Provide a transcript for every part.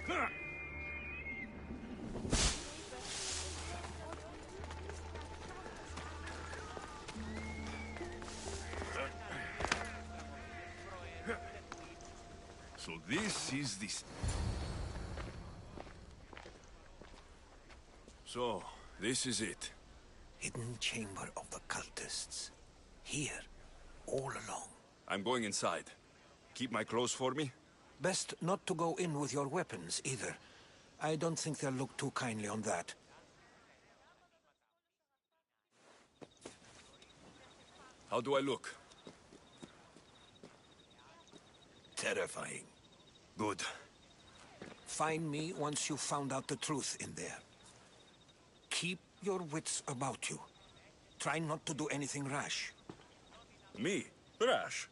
So this is this. So, this is it. Hidden chamber of the cultists. Here, all along. I'm going inside. Keep my clothes for me? Best not to go in with your weapons, either. I don't think they'll look too kindly on that. How do I look? Terrifying. Good. Find me once you've found out the truth in there. Keep your wits about you. Try not to do anything rash. Me? Rash?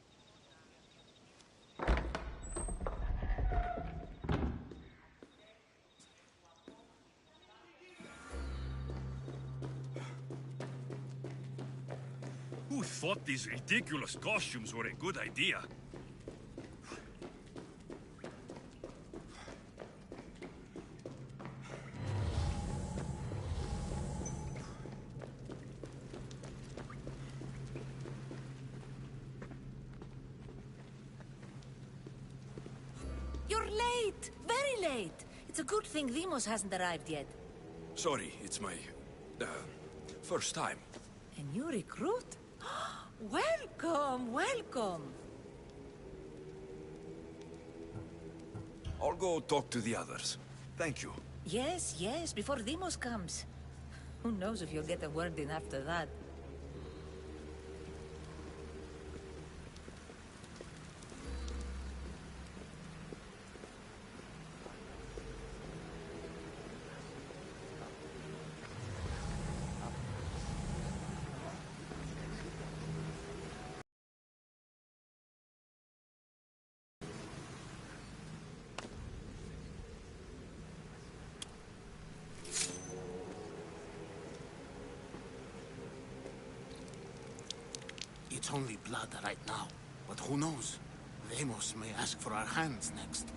Who thought these ridiculous costumes were a good idea? You're late! Very late! It's a good thing Demos hasn't arrived yet. Sorry, it's my... first time. A new recruit? Welcome, welcome! I'll go talk to the others. Thank you. Yes, yes, before Demos comes. Who knows if you'll get a word in after that. It's only blood right now, but who knows? Vamos may ask for our hands next.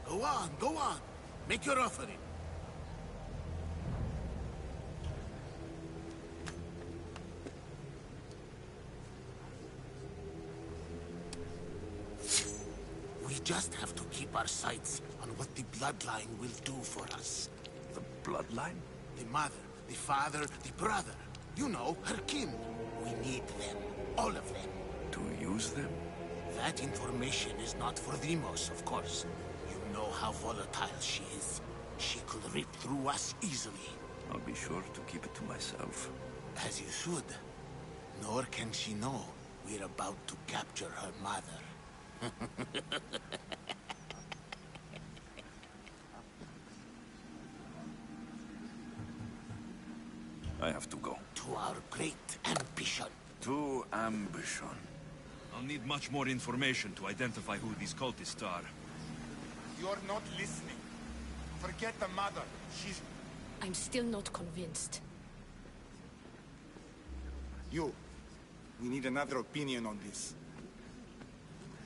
Go on, go on. Make your offering. We just have to keep our sights on what the bloodline will do for us. The bloodline? The mother, the father, the brother. You know, her kin. We need them. All of them. To use them? That information is not for Demos, of course. You know how volatile she is. She could rip through us easily. I'll be sure to keep it to myself. As you should. Nor can she know we're about to capture her mother. I have to go. To our great ambition. To ambition. I'll need much more information to identify who these cultists are. You're not listening. Forget the mother. She's... I'm still not convinced. You. We need another opinion on this.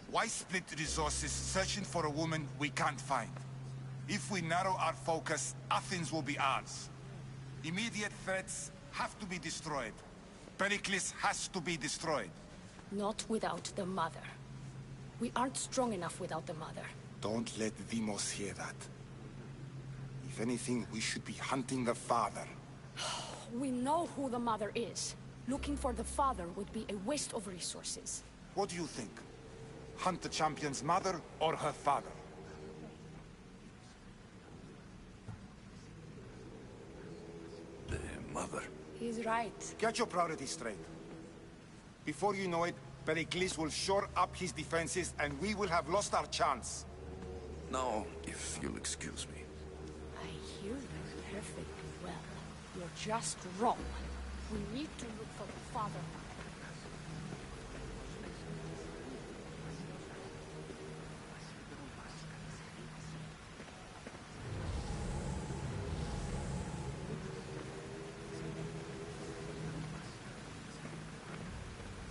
Why split resources searching for a woman we can't find? If we narrow our focus, Athens will be ours. Immediate threats have to be destroyed. Pericles has to be destroyed. Not without the mother. We aren't strong enough without the mother. Don't let Demos hear that. If anything, we should be hunting the father. We know who the mother is. Looking for the father would be a waste of resources. What do you think? Hunt the champion's mother or her father? The mother. He's right. Get your priorities straight. Before you know it, Pericles will shore up his defenses and we will have lost our chance. Now, if you'll excuse me. I hear you perfectly well. You're just wrong. We need to look for the father.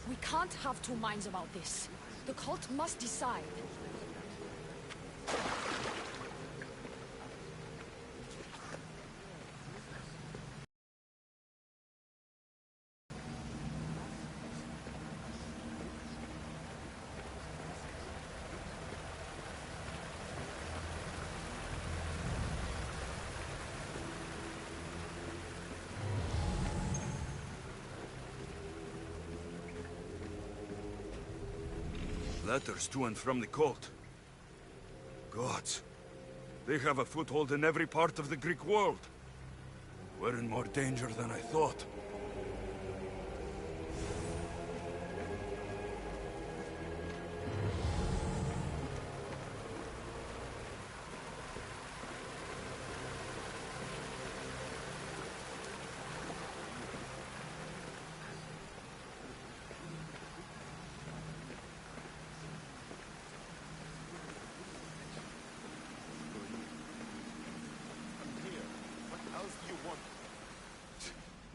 We can't have two minds about this. The cult must decide. Letters to and from the cult. Gods. They have a foothold in every part of the Greek world. We're in more danger than I thought.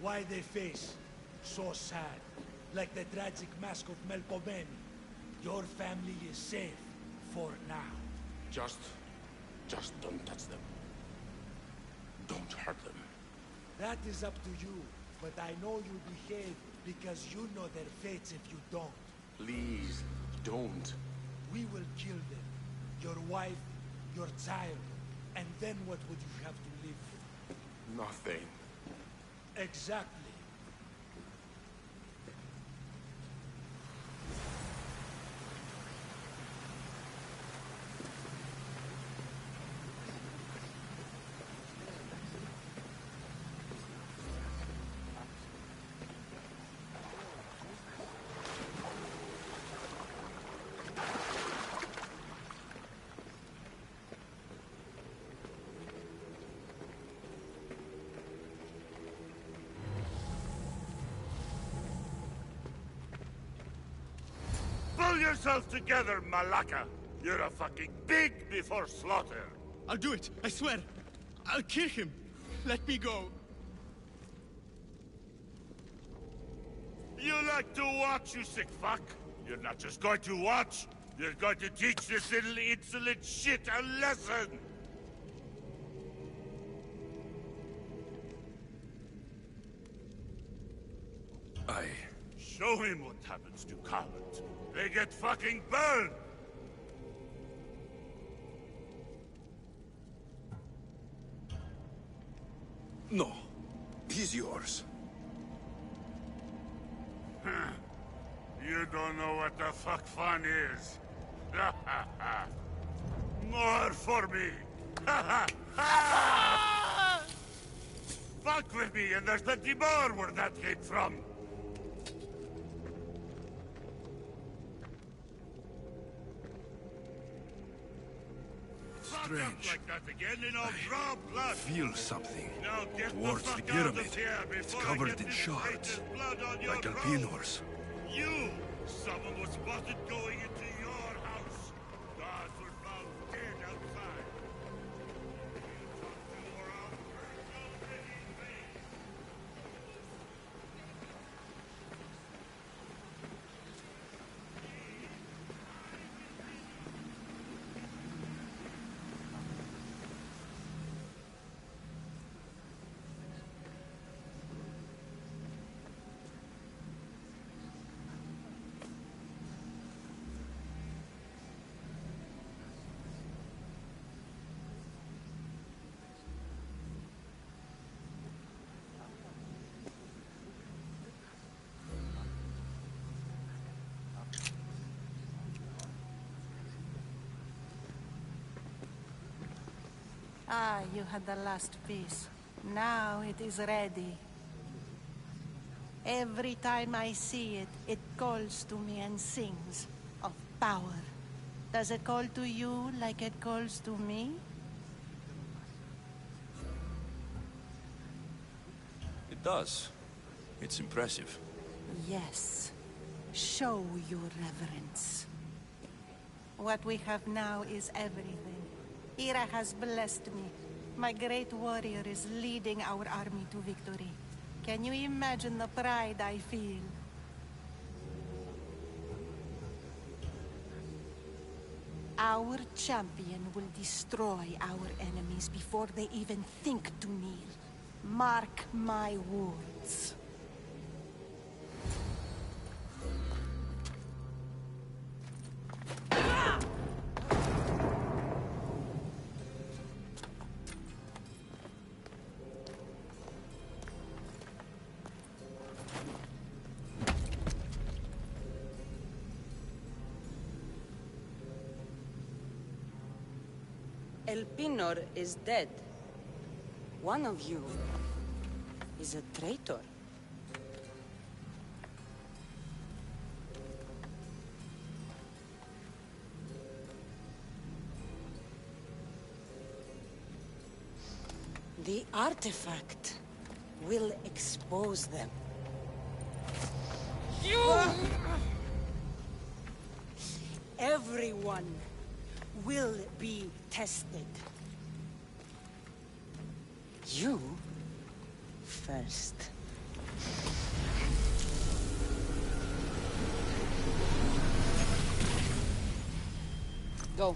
Why they face? So sad. Like the tragic mask of Melpomene. Your family is safe. For now. Just don't touch them. Don't hurt them. That is up to you. But I know you behave because you know their fates if you don't. Please, don't. We will kill them. Your wife, your child. And then what would you have to live with? Nothing. Exactly. Pull yourself together, Malaka! You're a fucking pig before slaughter! I'll do it, I swear! I'll kill him! Let me go! You like to watch, you sick fuck? You're not just going to watch! You're going to teach this little insolent shit a lesson! Show him what happens to cowards. They get fucking burned! No. He's yours. You don't know what the fuck fun is. More for me! Fuck with me and there's plenty more where that came from! Strange. Like that again and I'll draw blood. Feel something. Now get Towards the the fuck pyramid. out of here It's before I covered get in this shards. traitor's blood on your Like robe. Alpinor's. You! Someone was spotted going into your house. Guards were found dead outside. You talk to or I'll burn your ready face. Ah, you had the last piece. Now it is ready. Every time I see it, it calls to me and sings of power. Does it call to you like it calls to me? It does. It's impressive. Yes. Show your reverence. What we have now is everything. Ira has blessed me. My great warrior is leading our army to victory. Can you imagine the pride I feel? Our champion will destroy our enemies before they even think to kneel. Mark my words. El Pinor is dead. One of you is a traitor. The artifact will expose them. Everyone will be tested. You first. Go.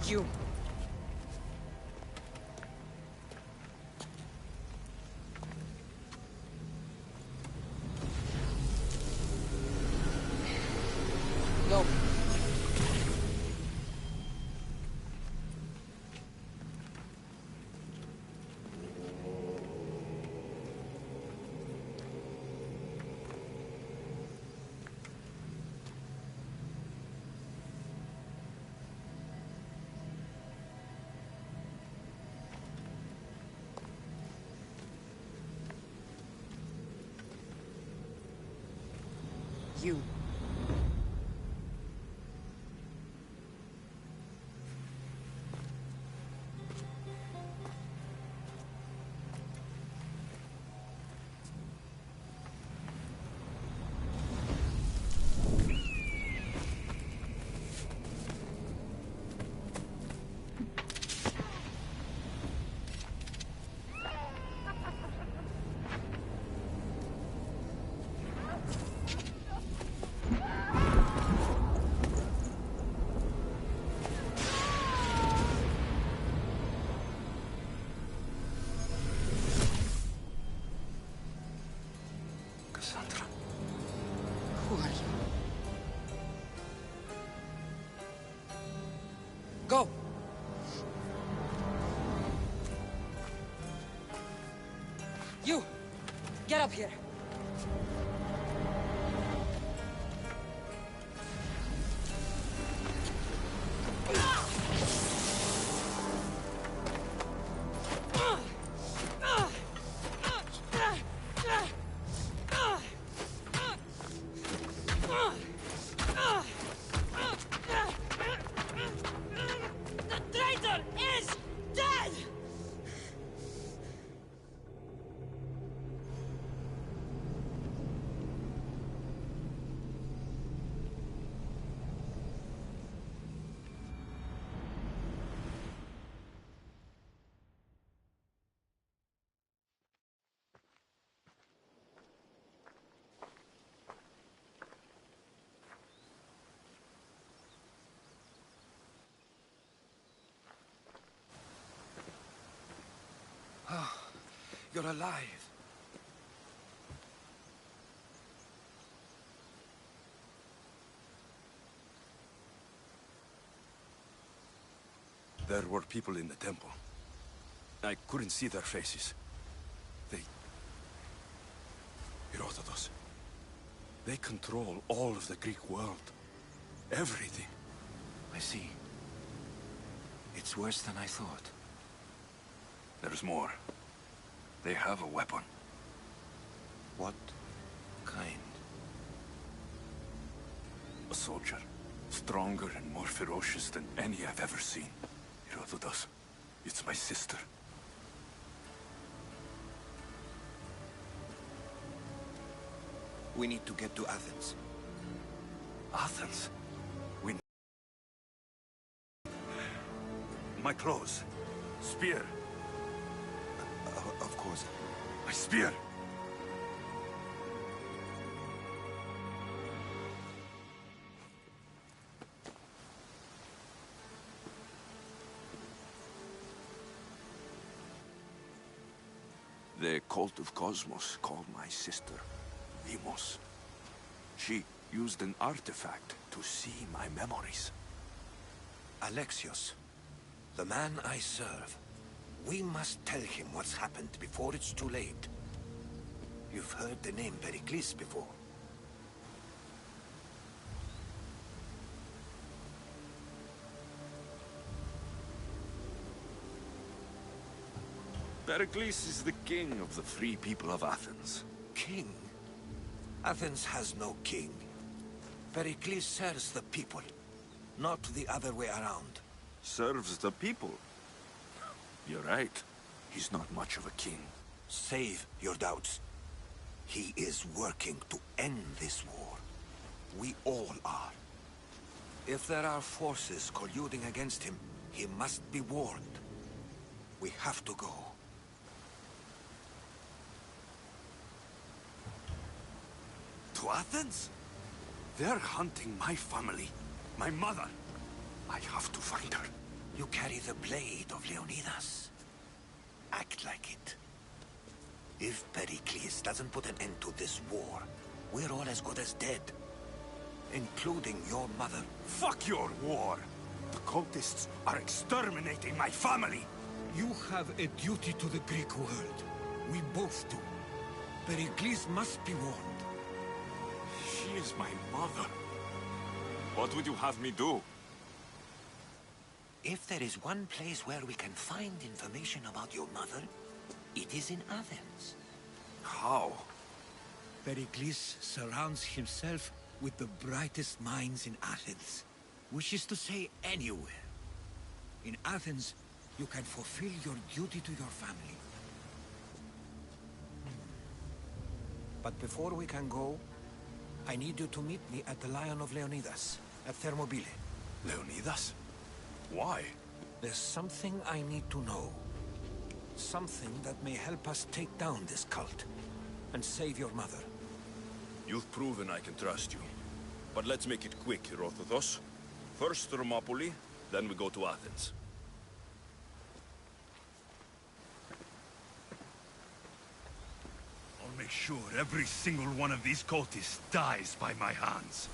You. Go. You. Who are you? Go! You! Get up here! The traitor is dead! You're alive. There were people in the temple. I couldn't see their faces. Herodotus. They control all of the Greek world. Everything. I see. It's worse than I thought. There's more. They have a weapon. What kind? A soldier. Stronger and more ferocious than any I've ever seen. Herodotus. It's my sister. We need to get to Athens. Athens? my clothes. Spear. Of course. My spear! The cult of Cosmos called my sister Limos. She used an artifact to see my memories. Alexios, the man I serve. We must tell him what's happened before it's too late. You've heard the name Pericles before. Pericles is the king of the free people of Athens. King? Athens has no king. Pericles serves the people, not the other way around. Serves the people? You're right. He's not much of a king. Save your doubts. He is working to end this war. We all are. If there are forces colluding against him, he must be warned. We have to go. To Athens? They're hunting my family. My mother. I have to find her. You carry the blade of Leonidas. Act like it. If Pericles doesn't put an end to this war, we're all as good as dead. Including your mother. Fuck your war! The cultists are exterminating my family! You have a duty to the Greek world. We both do. Pericles must be warned. She is my mother. What would you have me do? If there is one place where we can find information about your mother, it is in Athens. How? Pericles surrounds himself with the brightest minds in Athens. Which is to say, anywhere. In Athens, you can fulfill your duty to your family. But before we can go, I need you to meet me at the Lion of Leonidas, at Thermopylae. Leonidas? Why? There's something I need to know. Something that may help us take down this cult and save your mother. You've proven I can trust you. But let's make it quick, Herodotus. First Thermopylae, then we go to Athens. I'll make sure every single one of these cultists dies by my hands.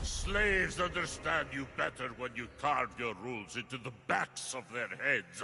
Slaves understand you better when you carve your rules into the backs of their heads.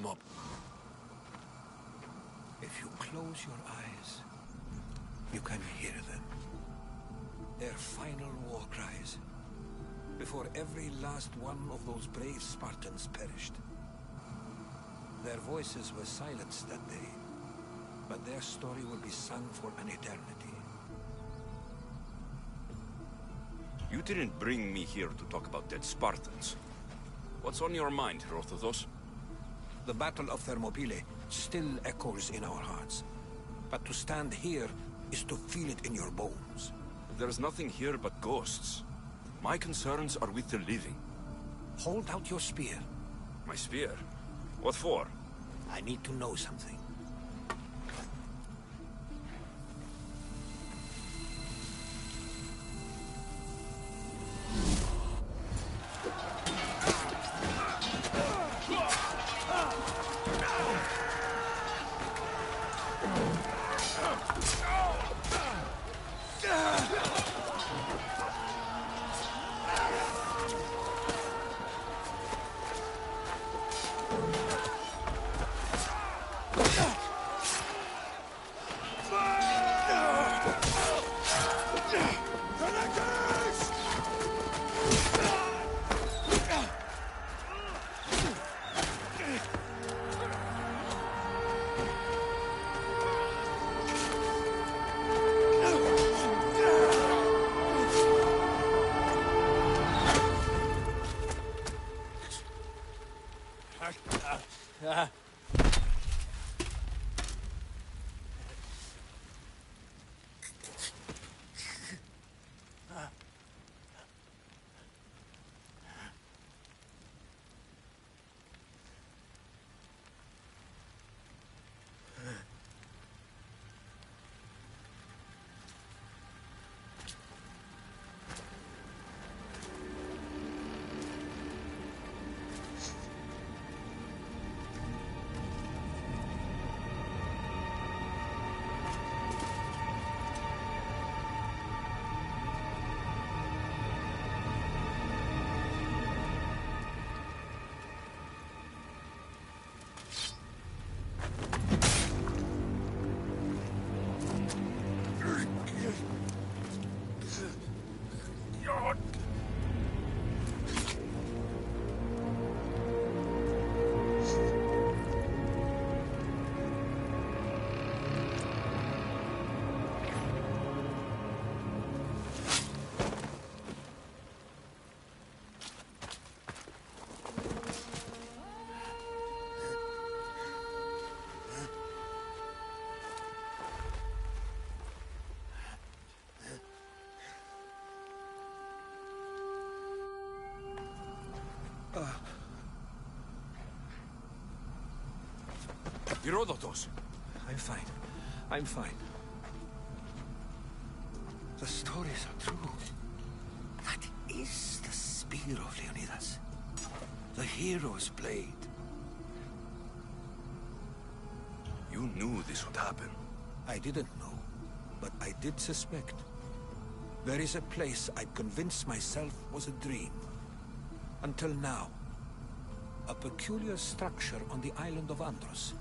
them up. If you close your eyes, you can hear them. Their final war cries, before every last one of those brave Spartans perished. Their voices were silenced that day, but their story will be sung for an eternity. You didn't bring me here to talk about dead Spartans. What's on your mind, Herodotus? The Battle of Thermopylae still echoes in our hearts. But to stand here is to feel it in your bones. There's nothing here but ghosts. My concerns are with the living. Hold out your spear. My spear? What for? I need to know something. Herodotus! I'm fine. I'm fine. The stories are true. That is the spear of Leonidas. The hero's blade. You knew this would happen. I didn't know, but I did suspect. There is a place I'd convinced myself was a dream. Until now. A peculiar structure on the island of Andros.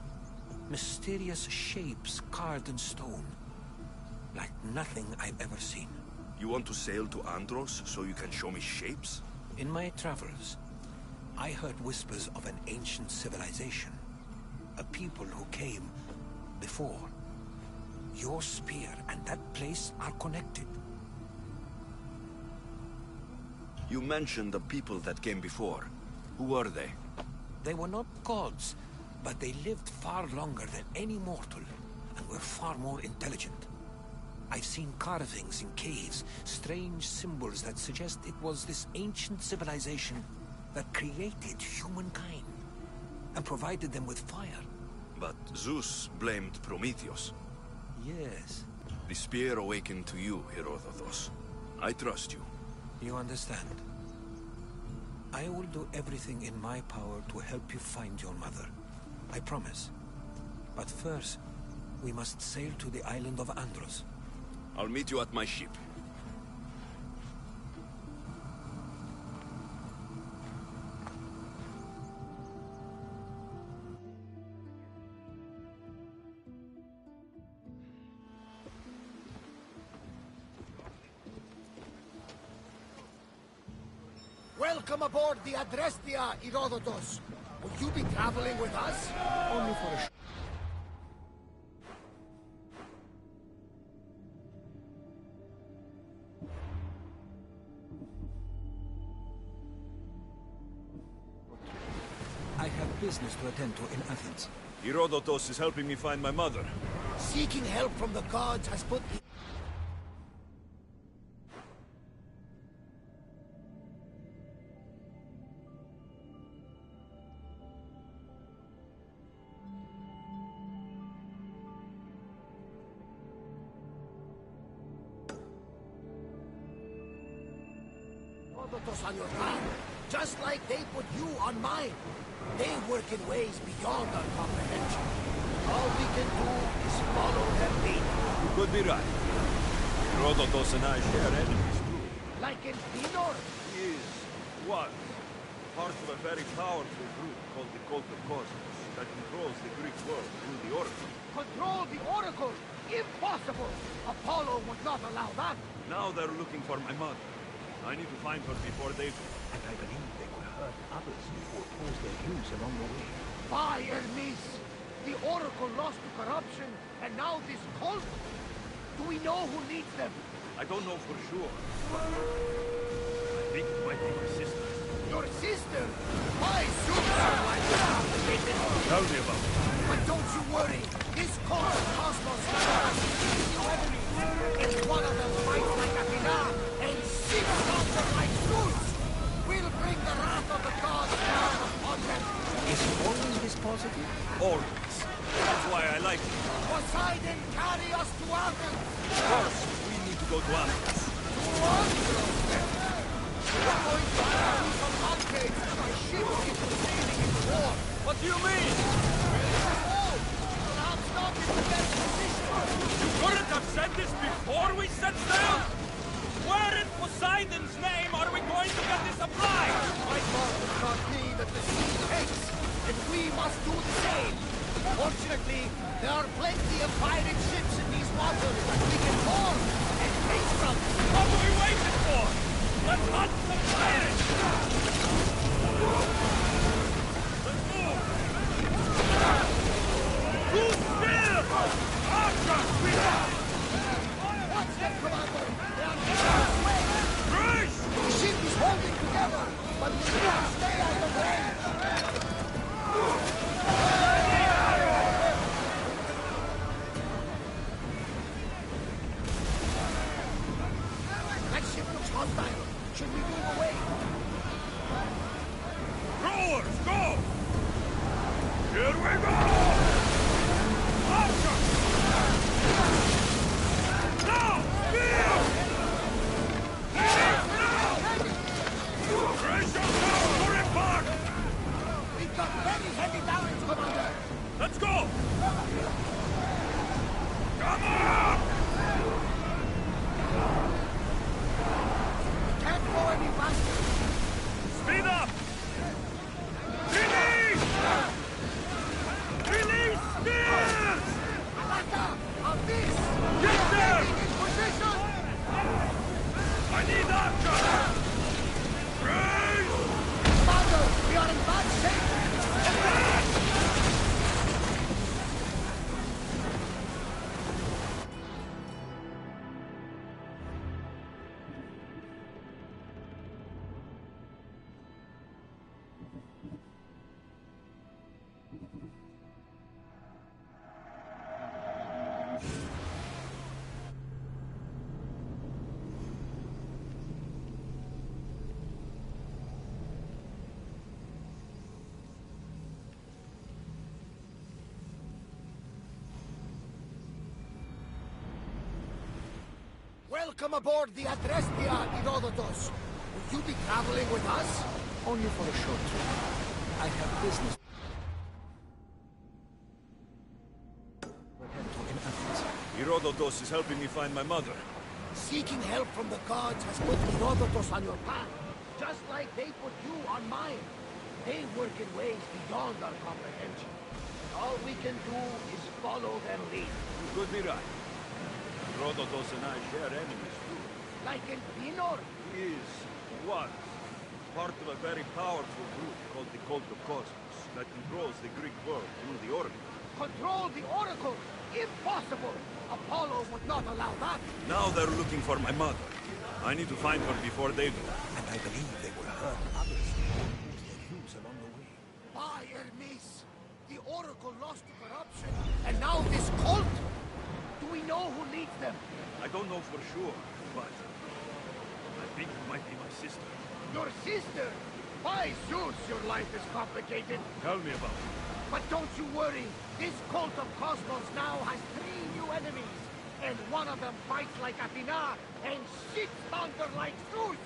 Mysterious shapes carved in stone. Like nothing I've ever seen. You want to sail to Andros so you can show me shapes? In my travels, I heard whispers of an ancient civilization. A people who came before. Your spear and that place are connected. You mentioned the people that came before. Who were they? They were not gods, but they lived far longer than any mortal, and were far more intelligent. I've seen carvings in caves, strange symbols that suggest it was this ancient civilization that created humankind, and provided them with fire. But Zeus blamed Prometheus. Yes. The spear awakened to you, Herodotus. I trust you. You understand. I will do everything in my power to help you find your mother. I promise. But first, we must sail to the island of Andros. I'll meet you at my ship. Welcome aboard the Adrestia, Herodotus. Will you be traveling with us? Only for a I have business to attend to in Athens. Herodotus is helping me find my mother. Seeking help from the gods has put... Herodotus on your path, just like they put you on mine. They work in ways beyond our comprehension. All we can do is follow their lead. You could be right. Herodotus and I share enemies too. Like in Pinor? He is, was, part of a very powerful group called the Cult of Cosmos that controls the Greek world through the Oracle. Control the Oracle? Impossible! Apollo would not allow that. Now they're looking for my mother. I need to find her before they do. And I believe they will hurt others who oppose their views along the way. By Hermes! The Oracle lost to corruption, and now this cult? Do we know who leads them? I don't know for sure. I think it might be my sister. Your sister? Why should someone be complicated? Tell me about it. But don't you worry. This cult of Cosmos is one of them fights like Athena and six monsters like Zeus. We'll bring the wrath of the gods down upon them. Is it always this positive? Always. That's why I like it. Poseidon, carry us to Athens. First, we need to go to Athens. We're going to have some upgrades to my ship if we're sailing into war. What do you mean? Perhaps not in the best position. You couldn't have said this before we set sail? Where in Poseidon's name are we going to get this applied? My thought would not be that the sea hates, and we must do the same. Fortunately, there are plenty of pirate ships in these waters that we can board and take from. What are we waiting for? Let's hunt the pirates! Let's move! Who's there? Archers, we have! Watch them, Commander! They are making us way! Grace! The ship is holding together, but we need to stay out of range! That ship looks hostile. Should we move away? Rowers, go! Here we go! Archers! Now! Spear! Raise yourself for impact! We've got very heavy damage, Commander! Let's go! Come on! We can't go any faster! Speed up! Release! Release spears! Alaka! On this! Get there! Taking in position! I need archers! Raise! Commander, we are in bad shape! Welcome aboard the Adrestia, Herodotus. Will you be traveling with us? Only for a short trip. I have business to attend to in Athens. Herodotus is helping me find my mother. Seeking help from the gods has put Herodotus on your path, just like they put you on mine. They work in ways beyond our comprehension. All we can do is follow their lead. You could be right. Herodotus and I share enemies too. Like in Pinor? He is, was, part of a very powerful group called the Cult of Cosmos that controls the Greek world through the Oracle. Control the Oracle? Impossible! Apollo would not allow that! Now they're looking for my mother. I need to find her before they do. And I believe they will hurt others who lose their views along the way. By Hermes! The Oracle lost to corruption, and now this cult? Do we know who leads them? I don't know for sure, but I think it might be my sister. Your sister? By Zeus, your life is complicated. Tell me about it. But don't you worry. This cult of Cosmos now has 3 new enemies. And one of them fights like Athena and shits thunder like Zeus.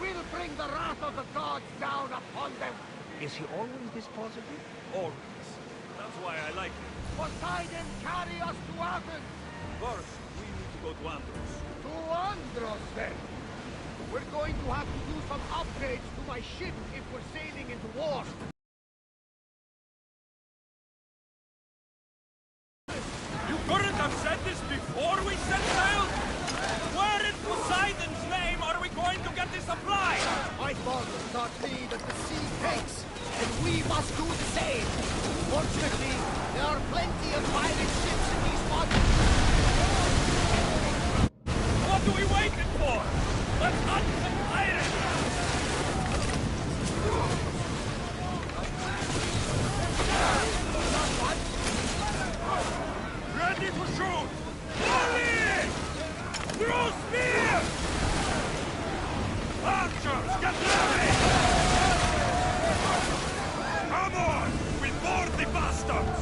We'll bring the wrath of the gods down upon them. Is he always this positive? Always. That's why I like him. Poseidon, carry us to Athens. First, we need to go to Andros. To Andros, then. We're going to have to do some upgrades to my ship if we're sailing into war. You couldn't have said this before we set sail? Where in Poseidon's name are we going to get the supplies? My father taught me that the sea takes, and we must do the same. Fortunately, there are plenty of pirate ships in these waters. What are we waiting for? Let's hunt the pirates! Ready to shoot! Volley! Throw spears! Archers, get ready! Come on! We board the bastards!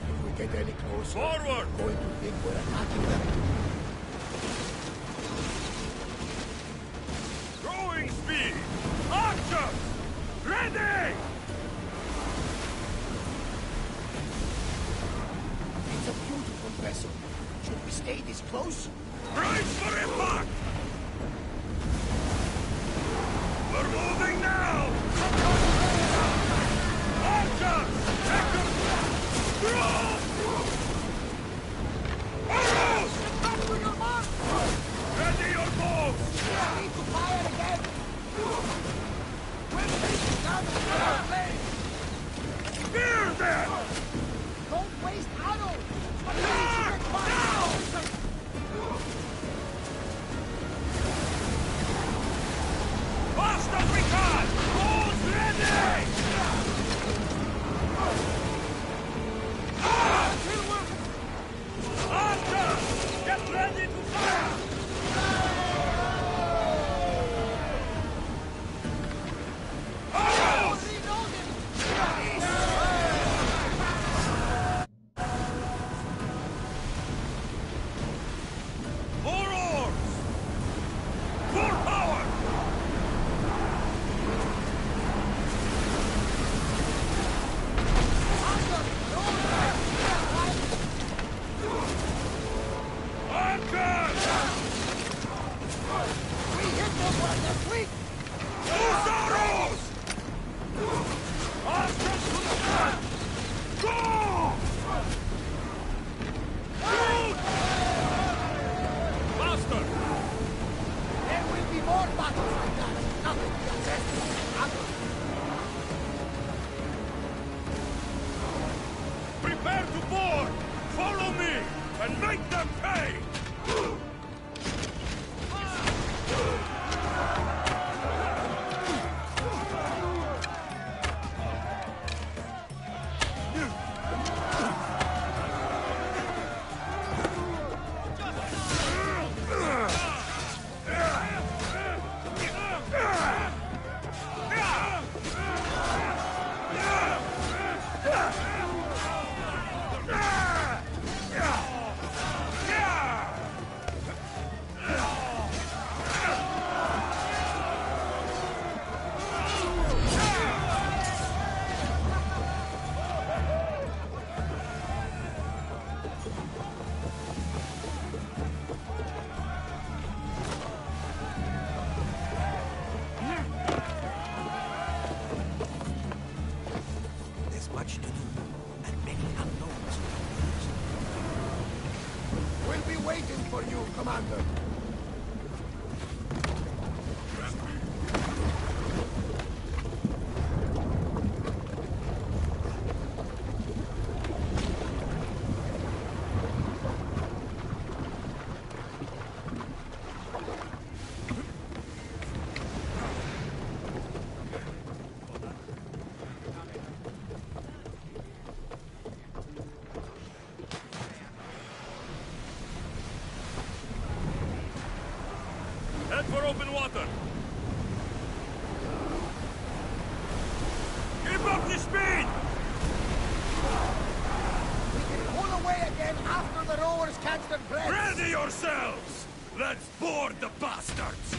If we get any closer, Forward! I'm going to think we're attacking them. Throwing speed! Archers! Ready! It's a beautiful vessel. Should we stay this close? Brace for impact! We're moving now! Archers! Take them! Throw! Arrows! Back to your mark! Ready your bows! We need to fire again! We're taking down the fire blade! Spear them! Don't waste arrows! Now! Fast as we can! Bows ready! Archers! Get ready to fire! Arrows! More oars! Full power! Archers! We hit them while they're weak! Use arrows! Archers to the front! Go! Shoot! Faster! There will be more battles like that! Nothing can test others! Prepare to board! Follow me! And make them pay! be waiting for you, Commander. Head for open water! Keep up the speed! We can pull away again after the rowers catch their breath. Ready yourselves! Let's board the bastards!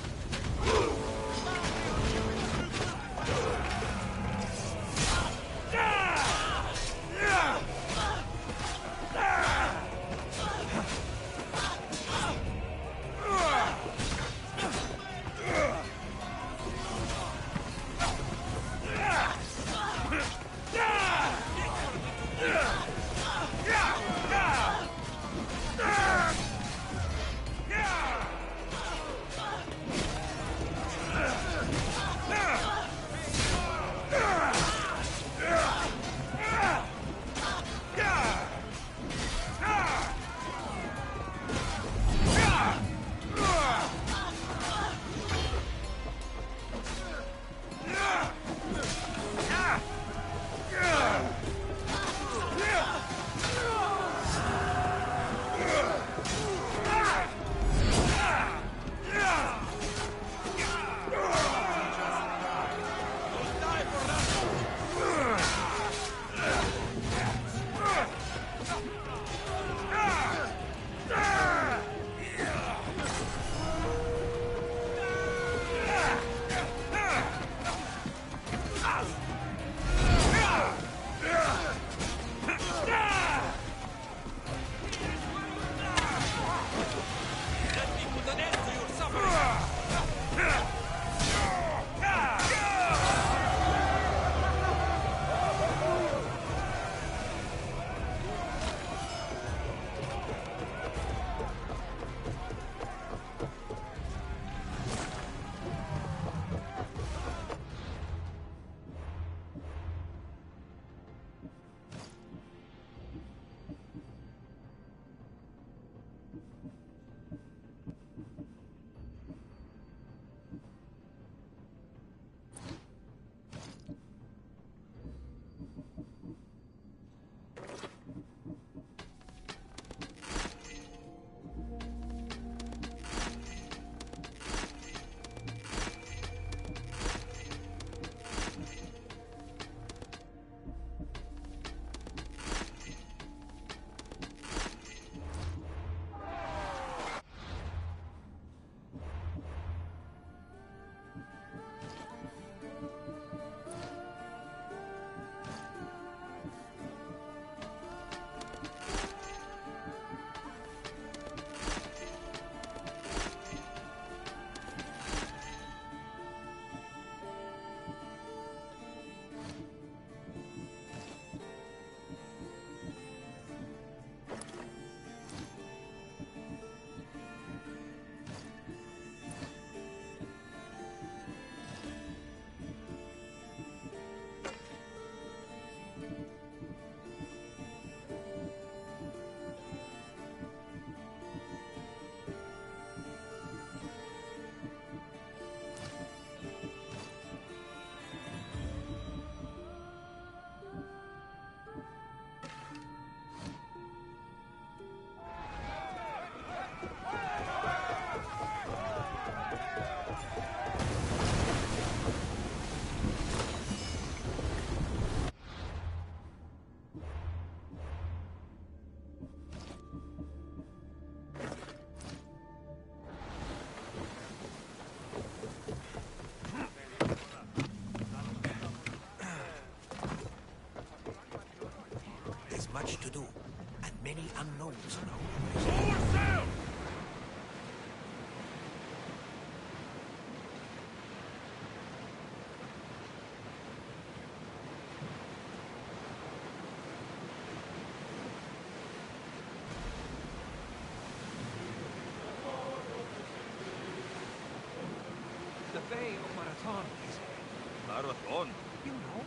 Much to do, and many unknowns now. Lower sail! marathon, is it? Marathon? You know,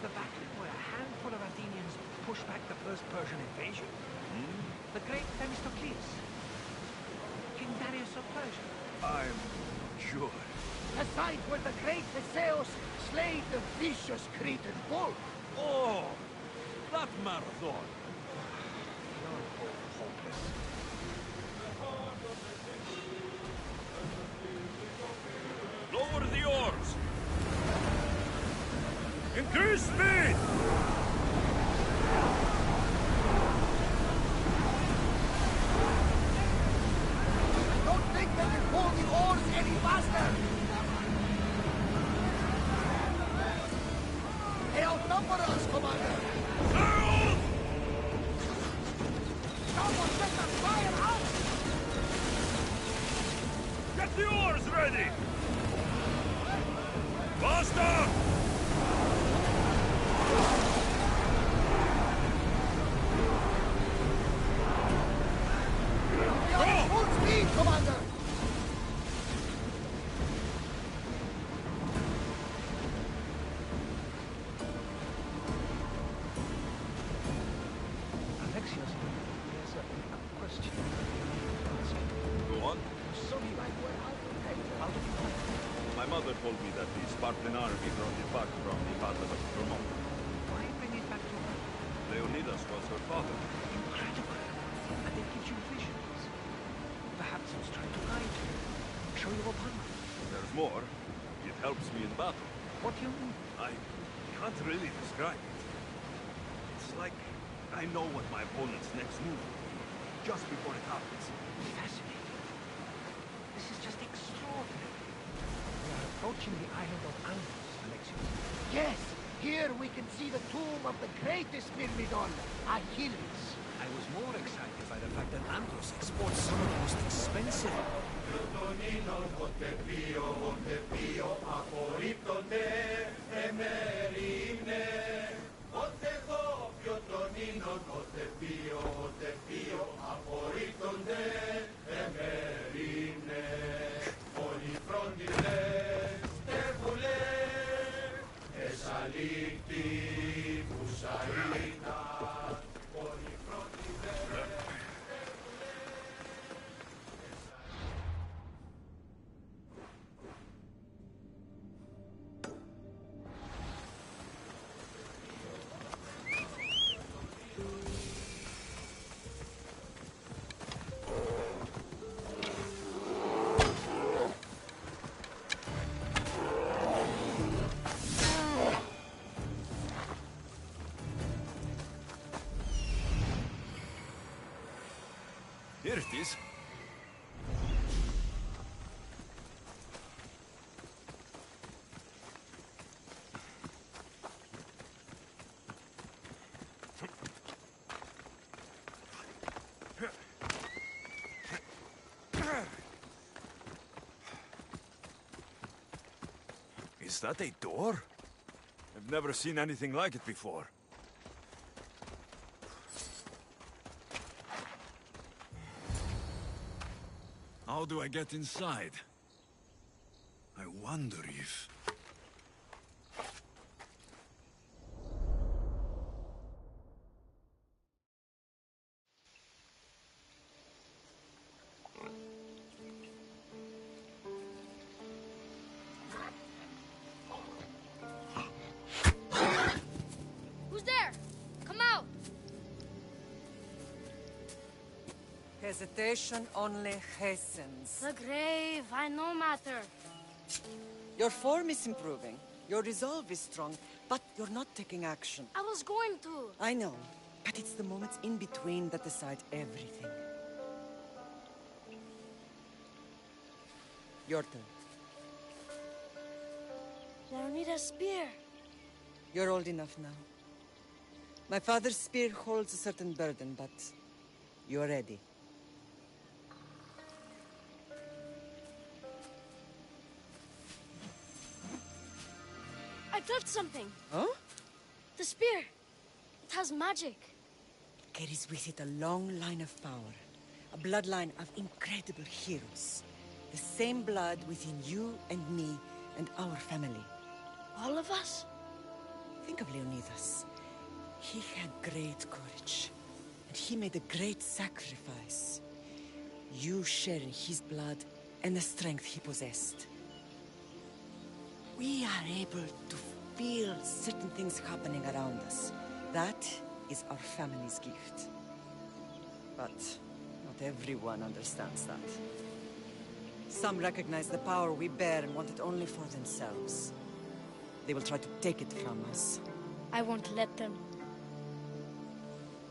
the battle where a handful of Athenians pushed back the first Persian invasion. The great Themistocles. King Darius of Persia. I'm not sure. A site where the great Theseus slayed the vicious Cretan bull. Oh! That marathon! You're hopeless. Lower the oars! Increase speed! Don't think they can pull the oars any faster! They outnumber us, Commander! Sail! Someone set the fire out! Get the oars ready! Faster! Full speed, Commander! Alexios, there's a question. Go on. So you might wear out the How did you know? My mother told me that the Spartan army brought it back from the Battle of Thermopylae. Why bring it back to her? Leonidas was her father. Incredible. And it gives you visions. Perhaps it's trying to guide you. Show you a path. There's more. It helps me in battle. What do you mean? I can't really describe it. It's like I know what my opponent's next move will be, just before it happens. Fascinating. This is just extraordinary. We are approaching the island of Andros, Alexios. Yes! Here we can see the tomb of the greatest Myrmidon, Achilles. I was more excited by the fact that Andros exports some of the most expensive. Here it is. Is that a door? I've never seen anything like it before. How do I get inside? I wonder if... Who's there? Come out! Hesitation only hastens. The grave, I no matter. Your form is improving. Your resolve is strong, but you're not taking action. I was going to. I know, but it's the moments in between that decide everything. Your turn. Leonidas' spear. You're old enough now. My father's spear holds a certain burden, but you're ready. I felt something. Huh? The spear. It has magic. Carries with it a long line of power. A bloodline of incredible heroes. The same blood within you and me and our family. All of us? Think of Leonidas. He had great courage, and he made a great sacrifice. You share in his blood and the strength he possessed. We are able to feel certain things happening around us. That is our family's gift. But not everyone understands that. Some recognize the power we bear and want it only for themselves. They will try to take it from us. I won't let them.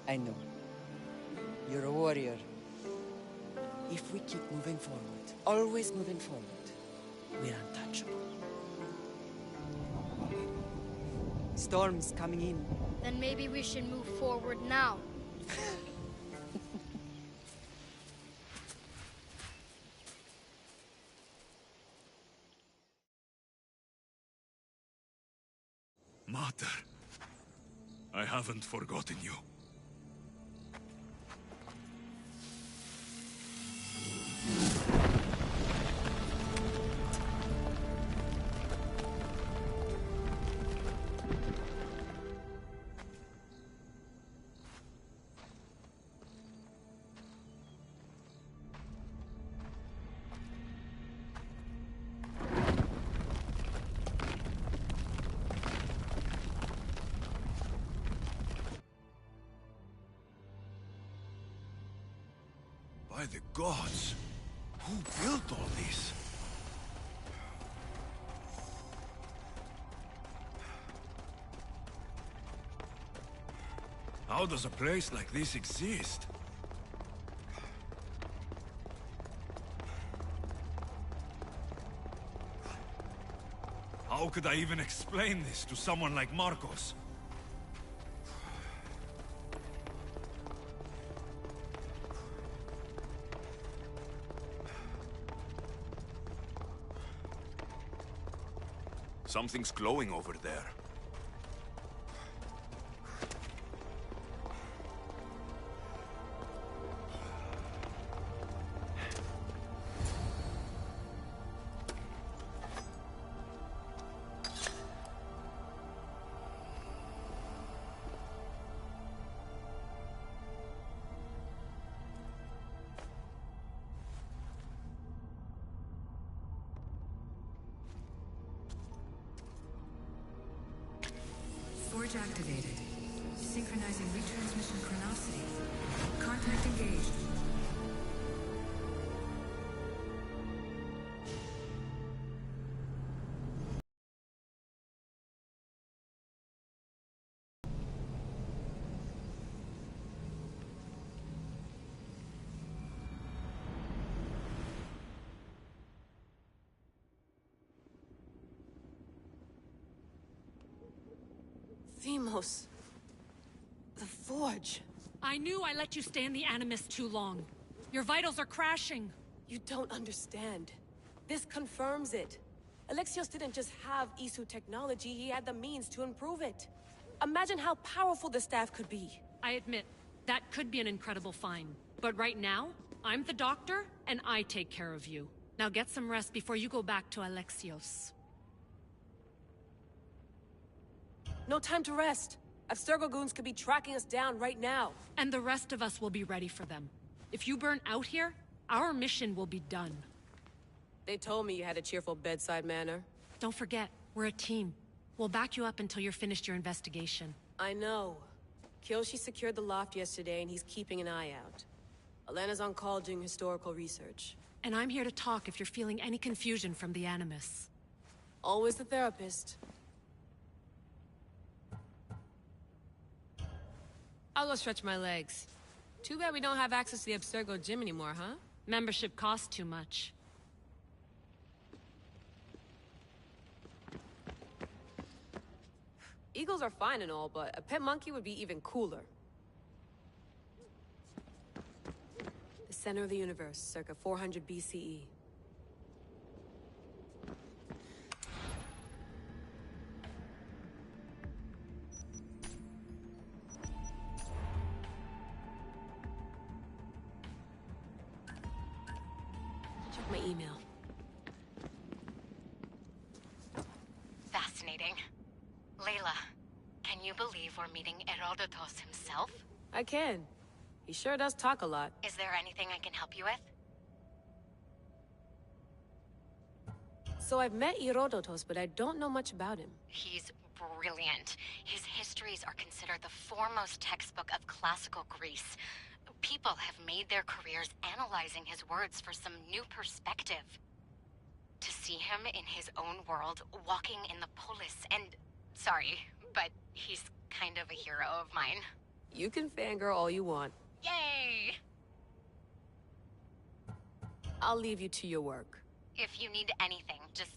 I know. You're a warrior. If we keep moving forward, always moving forward, we're untouchable. Storm's coming in. Then maybe we should move forward now. Mater, I haven't forgotten you. By the gods! Who built all this? How does a place like this exist? How could I even explain this to someone like Marcos? Something's glowing over there. Forge activated. Synchronizing retransmission chronicity. Contact engaged. Deimos. The Forge. I knew I let you stay in the Animus too long. Your vitals are crashing. You don't understand. This confirms it. Alexios didn't just have Isu technology, he had the means to improve it. Imagine how powerful the staff could be. I admit, that could be an incredible find. But right now, I'm the doctor, and I take care of you. Now get some rest before you go back to Alexios. No time to rest. Abstergo goons could be tracking us down right now. And the rest of us will be ready for them. If you burn out here, our mission will be done. They told me you had a cheerful bedside manner. Don't forget, we're a team. We'll back you up until you're finished your investigation. I know. Kyoshi secured the loft yesterday and he's keeping an eye out. Elena's on call doing historical research. And I'm here to talk if you're feeling any confusion from the Animus. Always the therapist. I'll go stretch my legs. Too bad we don't have access to the Abstergo gym anymore, huh? Membership costs too much. Eagles are fine and all, but a pet monkey would be even cooler. The center of the universe, circa 400 BCE. Check my email. before meeting Herodotus himself? I can. He sure does talk a lot. Is there anything I can help you with? So I've met Herodotus, but I don't know much about him. He's brilliant. His histories are considered the foremost textbook of classical Greece. People have made their careers analyzing his words for some new perspective. To see him in his own world, walking in the polis, and... Sorry, but he's kind of a hero of mine. You can fangirl all you want. Yay! I'll leave you to your work. If you need anything, just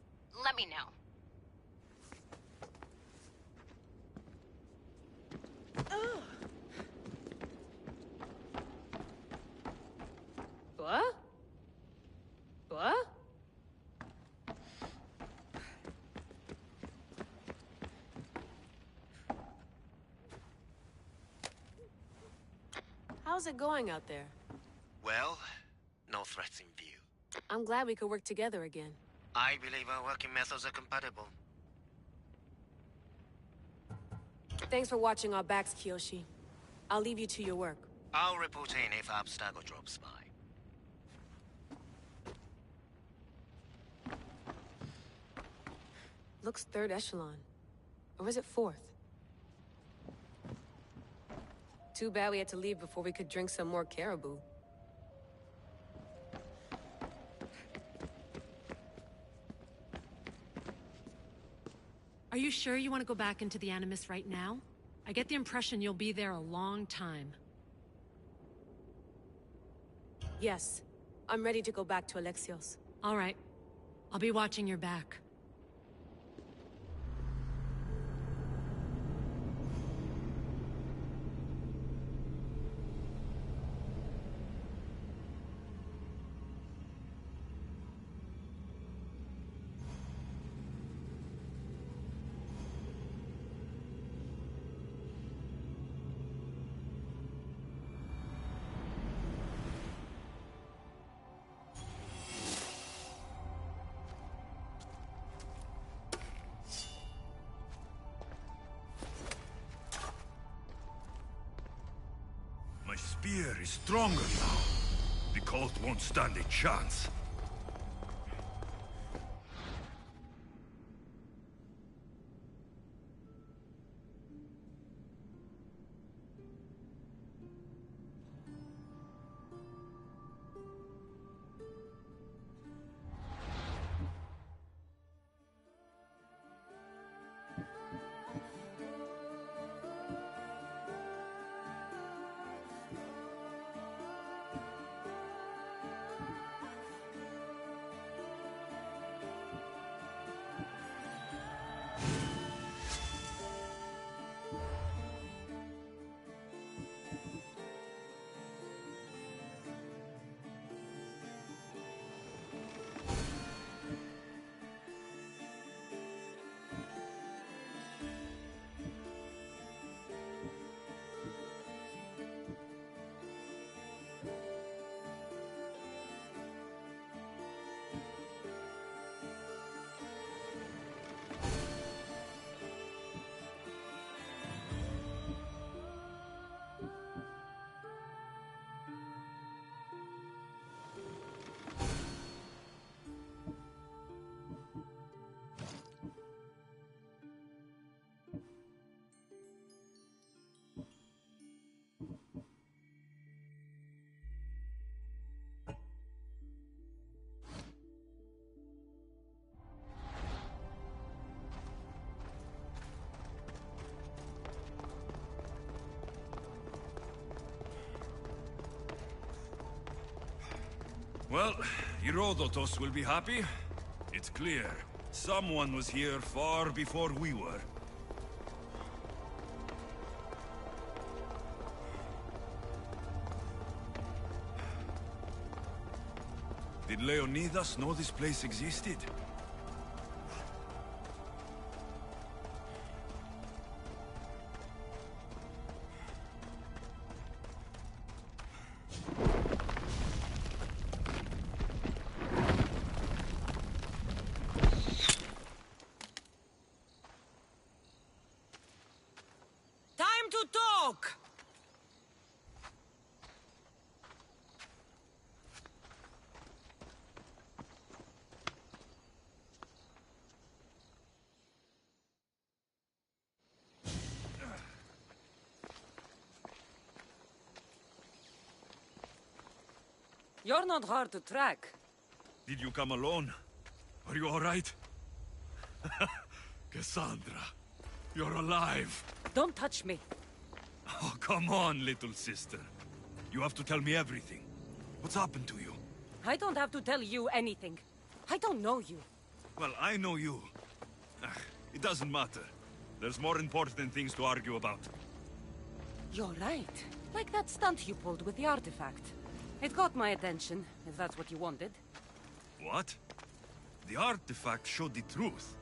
let me know. What? What? How's it going out there? Well, no threats in view. I'm glad we could work together again. I believe our working methods are compatible. Thanks for watching our backs, Kiyoshi. I'll leave you to your work. I'll report in if Abstergo drops by. Looks third echelon. Or is it fourth? Too bad we had to leave before we could drink some more caribou. Are you sure you want to go back into the Animus right now? I get the impression you'll be there a long time. Yes. I'm ready to go back to Alexios. All right. I'll be watching your back. My spear is stronger now. The cult won't stand a chance. Well, Herodotus will be happy. It's clear. Someone was here far before we were. Did Leonidas know this place existed? You're not hard to track. Did you come alone? Are you all right? Cassandra, you're alive. Don't touch me. Oh, come on, little sister. You have to tell me everything. What's happened to you? I don't have to tell you anything. I don't know you. Well, I know you. It doesn't matter. There's more important things to argue about. You're right. Like that stunt you pulled with the artifact. It got my attention, if that's what you wanted. What? The artifact showed the truth.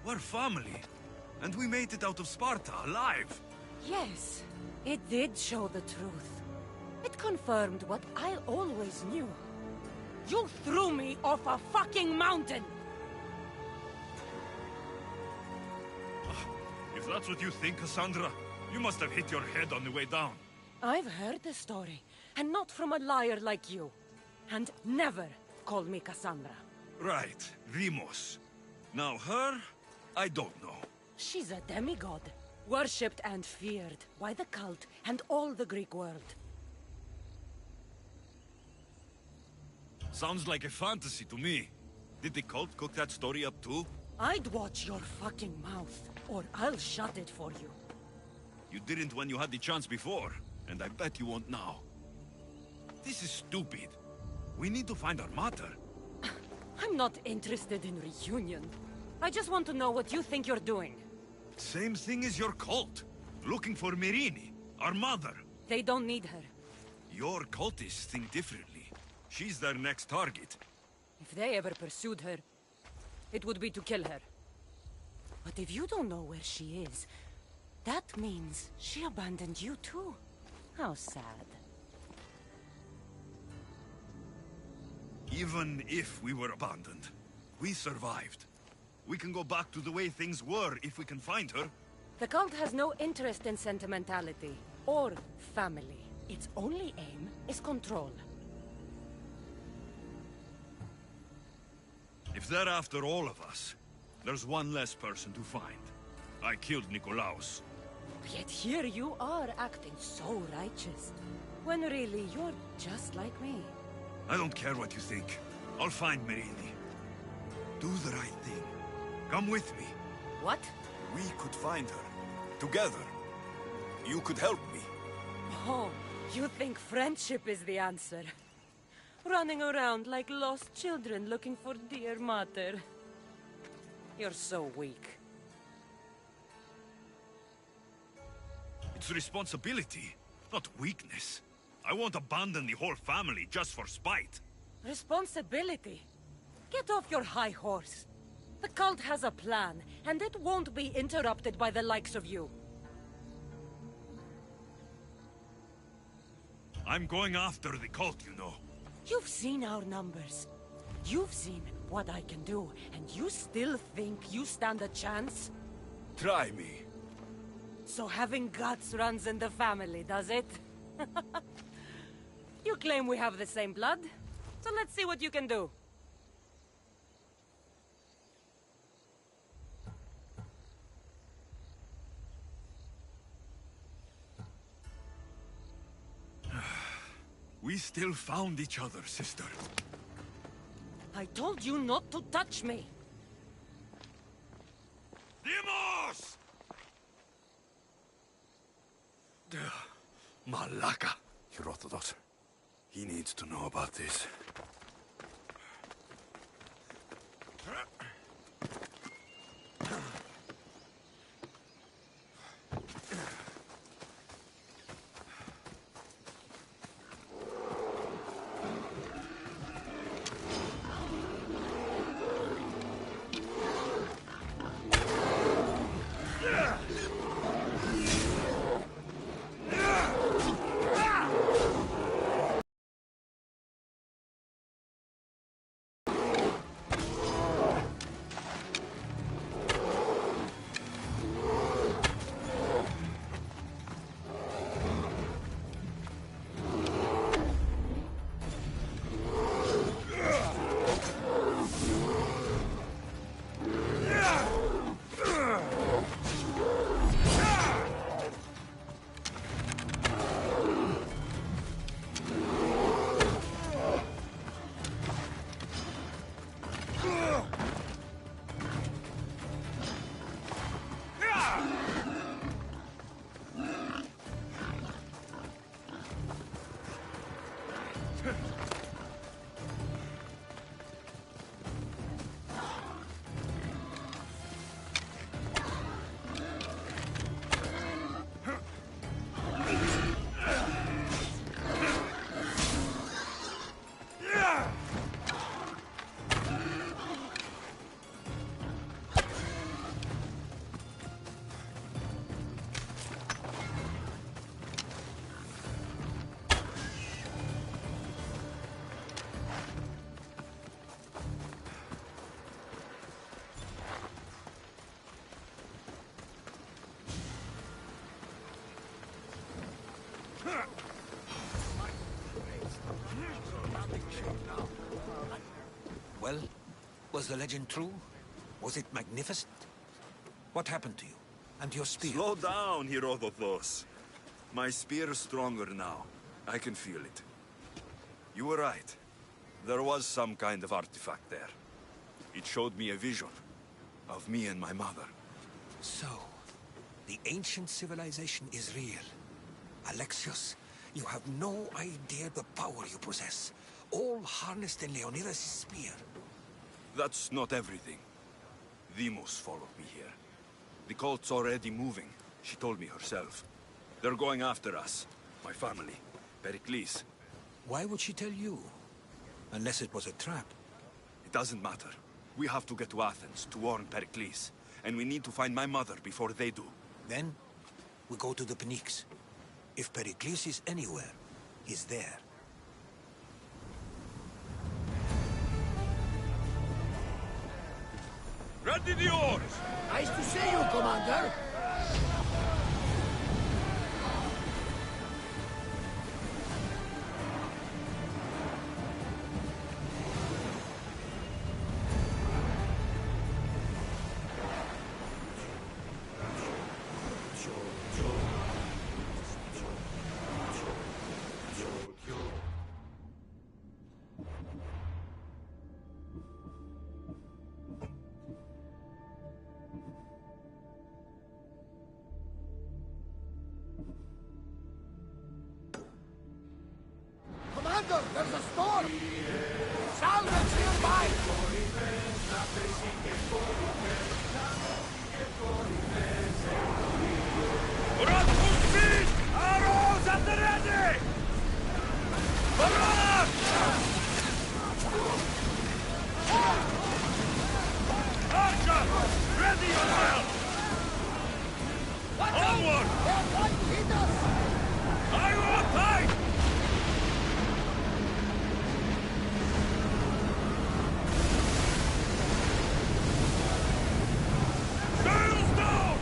We're family. And we made it out of Sparta alive. Yes, it did show the truth. It confirmed what I always knew. You threw me off a fucking mountain! If that's what you think, Cassandra, you must have hit your head on the way down. I've heard the story, and not from a liar like you. And never call me Cassandra. Right, Rimos. Now her, I don't know. She's a demigod, worshipped and feared by the cult and all the Greek world. Sounds like a fantasy to me. Did the cult cook that story up too? I'd watch your fucking mouth, or I'll shut it for you. You didn't when you had the chance before, and I bet you won't now. This is stupid. We need to find our mater. I'm not interested in reunion. I just want to know what you think you're doing. Same thing as your cult. Looking for Myrrine, our mother. They don't need her. Your cultists think differently. She's their next target. If they ever pursued her, it would be to kill her. But if you don't know where she is, that means she abandoned you too. How sad. Even if we were abandoned, we survived. We can go back to the way things were if we can find her. The cult has no interest in sentimentality or family. Its only aim is control. If they're after all of us, there's one less person to find. I killed Nikolaos. Yet here you are acting so righteous, when really you're just like me. I don't care what you think. I'll find Myrrine. Do the right thing. Come with me. What? We could find her. Together. You could help me. Oh, you think friendship is the answer? Running around like lost children looking for dear mother. You're so weak. It's responsibility, not weakness. I won't abandon the whole family just for spite. Responsibility? Get off your high horse. The cult has a plan, and it won't be interrupted by the likes of you. I'm going after the cult, you know. You've seen our numbers. You've seen what I can do, and you still think you stand a chance? Try me. So having guts runs in the family, does it? You claim we have the same blood, so let's see what you can do. We still found each other, sister. I told you not to touch me! Dimos! Malaka. Herodotus. He needs to know about this. Was the legend true? Was it magnificent? What happened to you? And your spear? Slow down, Herodotos. My spear's stronger now. I can feel it. You were right. There was some kind of artifact there. It showed me a vision of me and my mother. So, the ancient civilization is real. Alexios, you have no idea the power you possess. All harnessed in Leonidas' spear. That's not everything. Demos followed me here. The cult's already moving. She told me herself. They're going after us. My family. Pericles. Why would she tell you? Unless it was a trap. It doesn't matter. We have to get to Athens to warn Pericles. And we need to find my mother before they do. Then, we go to the Pnyx. If Pericles is anywhere, he's there. Ready the oars! Nice to see you, Commander. Commander, there's a storm! Salvage nearby! We're at full speed! Arrows at the ready! Hurrah! Archer! Ready yourself! Onward! They're trying to hit us! I will fight! Sails down!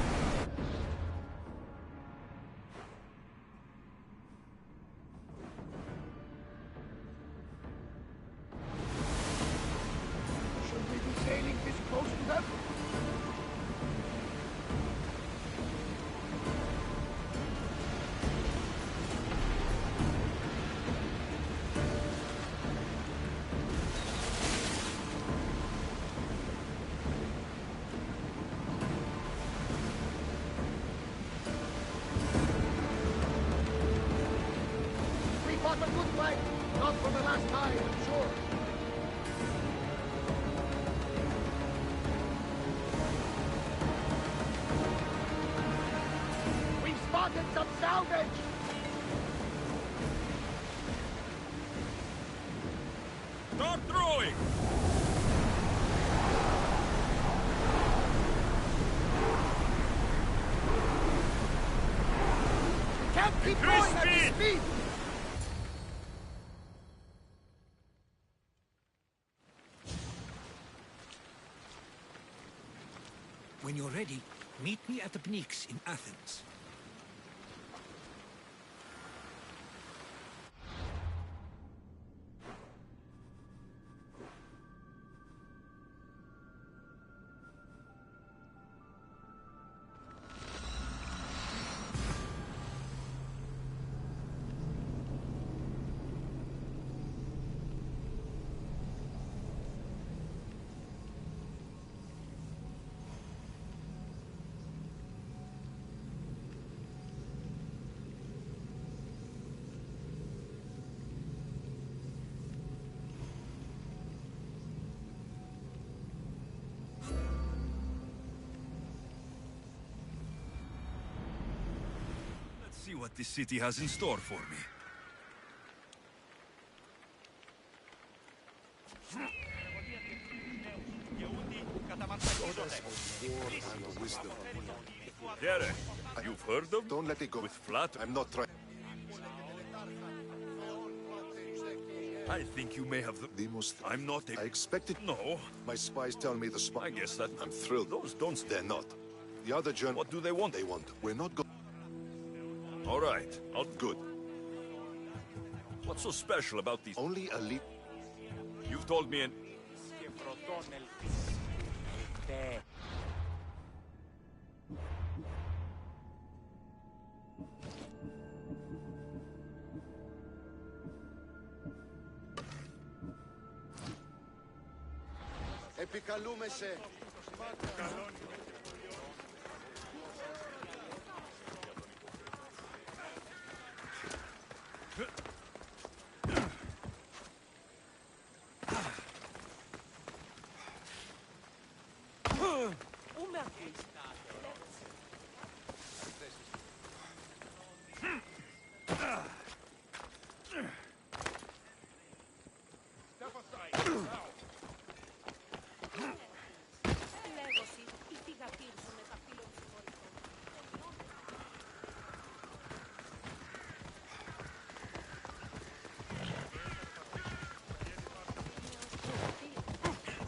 Should we be sailing this close to them? We fought a good fight. Not for the last time, I'm sure. We've spotted some salvage! Start throwing! We can't keep Increase going at this speed! speed! When you're ready, meet me at the Pnyx in Athens. Let's see what this city has in store for me. Here, you've heard of? Don't let it go. With flat. I'm not trying. I think you may have the... Demos, I'm not a... I expected... No. My spies tell me the spy... I guess that... I'm thrilled. Those don't... They're not. The other journal... What do they want? They want... We're not going... All right. I'll... Good. What's so special about these... Only elite... You've told me an... Επικαλούμεσαι.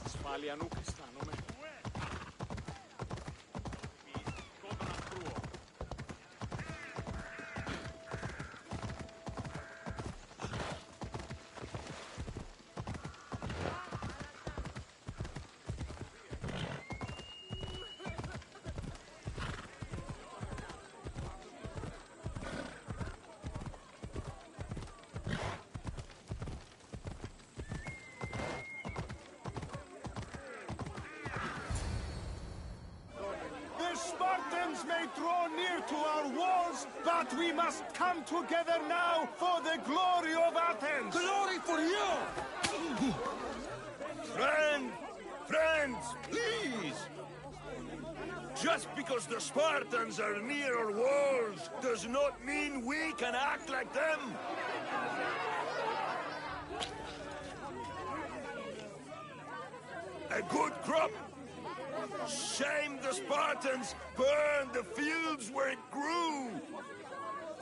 Ασφάλεια νου αισθάνομαι. The Spartans may draw near to our walls, but we must come together now for the glory of Athens! Glory for you! Friends, please! Just because the Spartans are near our walls does not mean we can act like them! A good crop! Shame the Spartans burned the fields where it grew!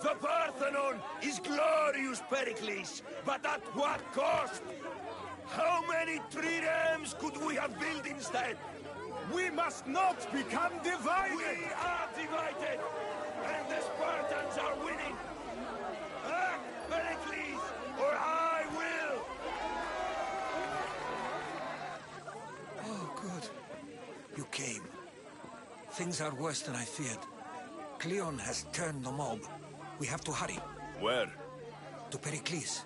The Parthenon is glorious, Pericles, but at what cost? How many triremes could we have built instead? We must not become divided! We are divided, and the Spartans are winning! Act, Pericles, or I will! Oh, good. You came. Things are worse than I feared. Cleon has turned the mob. We have to hurry. Where? To Pericles.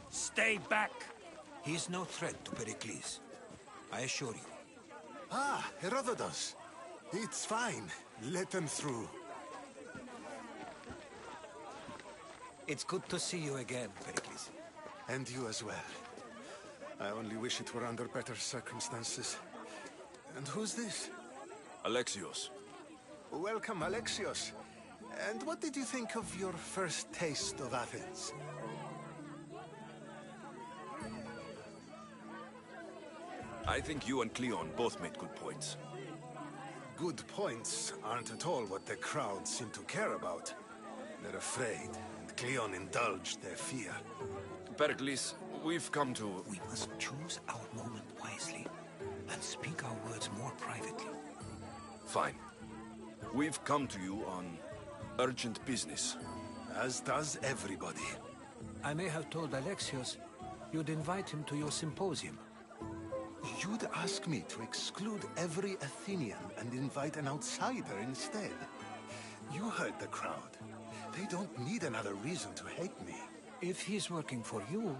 Stay back! He is no threat to Pericles. I assure you. Ah, Herodotus. It's fine. Let them through. It's good to see you again, Pericles. And you as well. I only wish it were under better circumstances. And who's this? Alexios. Welcome, Alexios. And what did you think of your first taste of Athens? I think you and Cleon both made good points. Good points aren't at all what the crowd seem to care about. They're afraid, and Cleon indulged their fear. Pericles, we've come to... We must choose our moment wisely, and speak our words more privately. Fine. We've come to you on urgent business. As does everybody. I may have told Alexios you'd invite him to your symposium. You'd ask me to exclude every Athenian and invite an outsider instead. You heard the crowd. They don't need another reason to hate me. If he's working for you,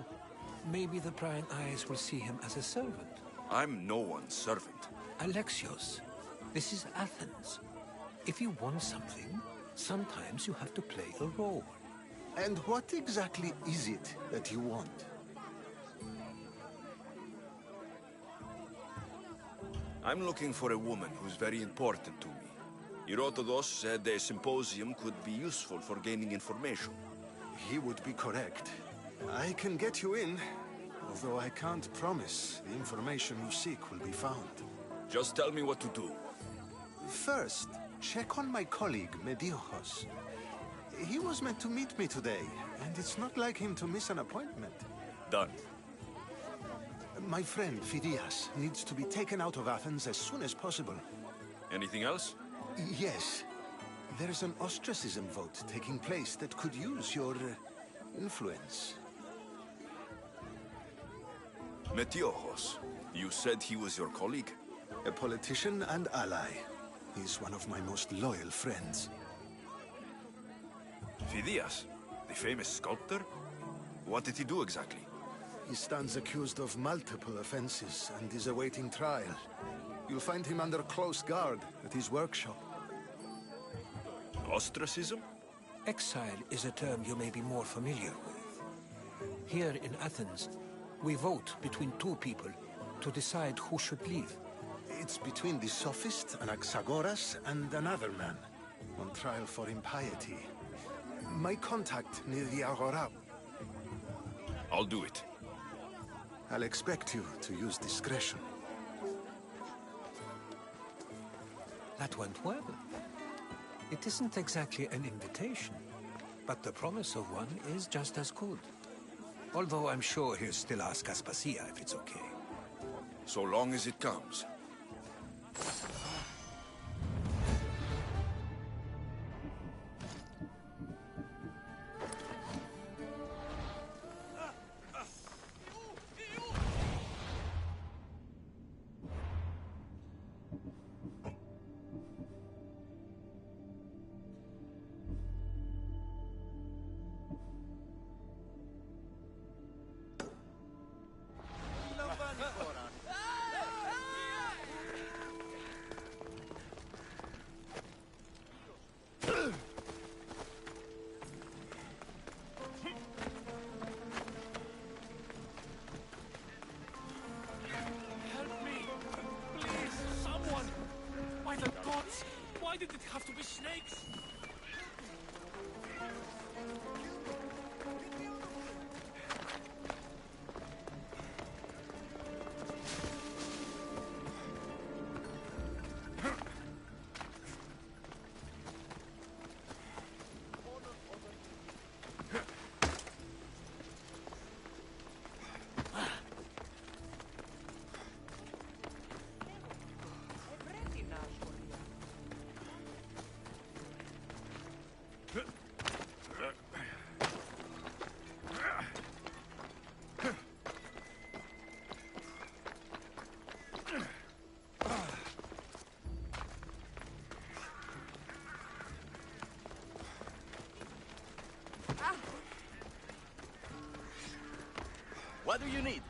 maybe the prying eyes will see him as a servant. I'm no one's servant. Alexios, this is Athens. If you want something, sometimes you have to play a role. And what exactly is it that you want? I'm looking for a woman who's very important to me. Herodotus said a symposium could be useful for gaining information. He would be correct. I can get you in, although I can't promise the information you seek will be found. Just tell me what to do. First, check on my colleague, Mediochos. He was meant to meet me today, and it's not like him to miss an appointment. Done. My friend, Phidias, needs to be taken out of Athens as soon as possible. Anything else? Yes. There's an ostracism vote taking place that could use your influence. Metiochos, you said he was your colleague? A politician and ally. He's one of my most loyal friends. Phidias, the famous sculptor? What did he do exactly? He stands accused of multiple offenses and is awaiting trial. You'll find him under close guard at his workshop. Ostracism? Exile is a term you may be more familiar with. Here in Athens, we vote between two people to decide who should leave. It's between the sophist, Anaxagoras, and another man, on trial for impiety. My contact near the Agora. I'll do it. I'll expect you to use discretion. That went well. It isn't exactly an invitation, but the promise of one is just as good. Although I'm sure he'll still ask Aspasia if it's okay. So long as it comes. Why did it have to be snakes? What do you need?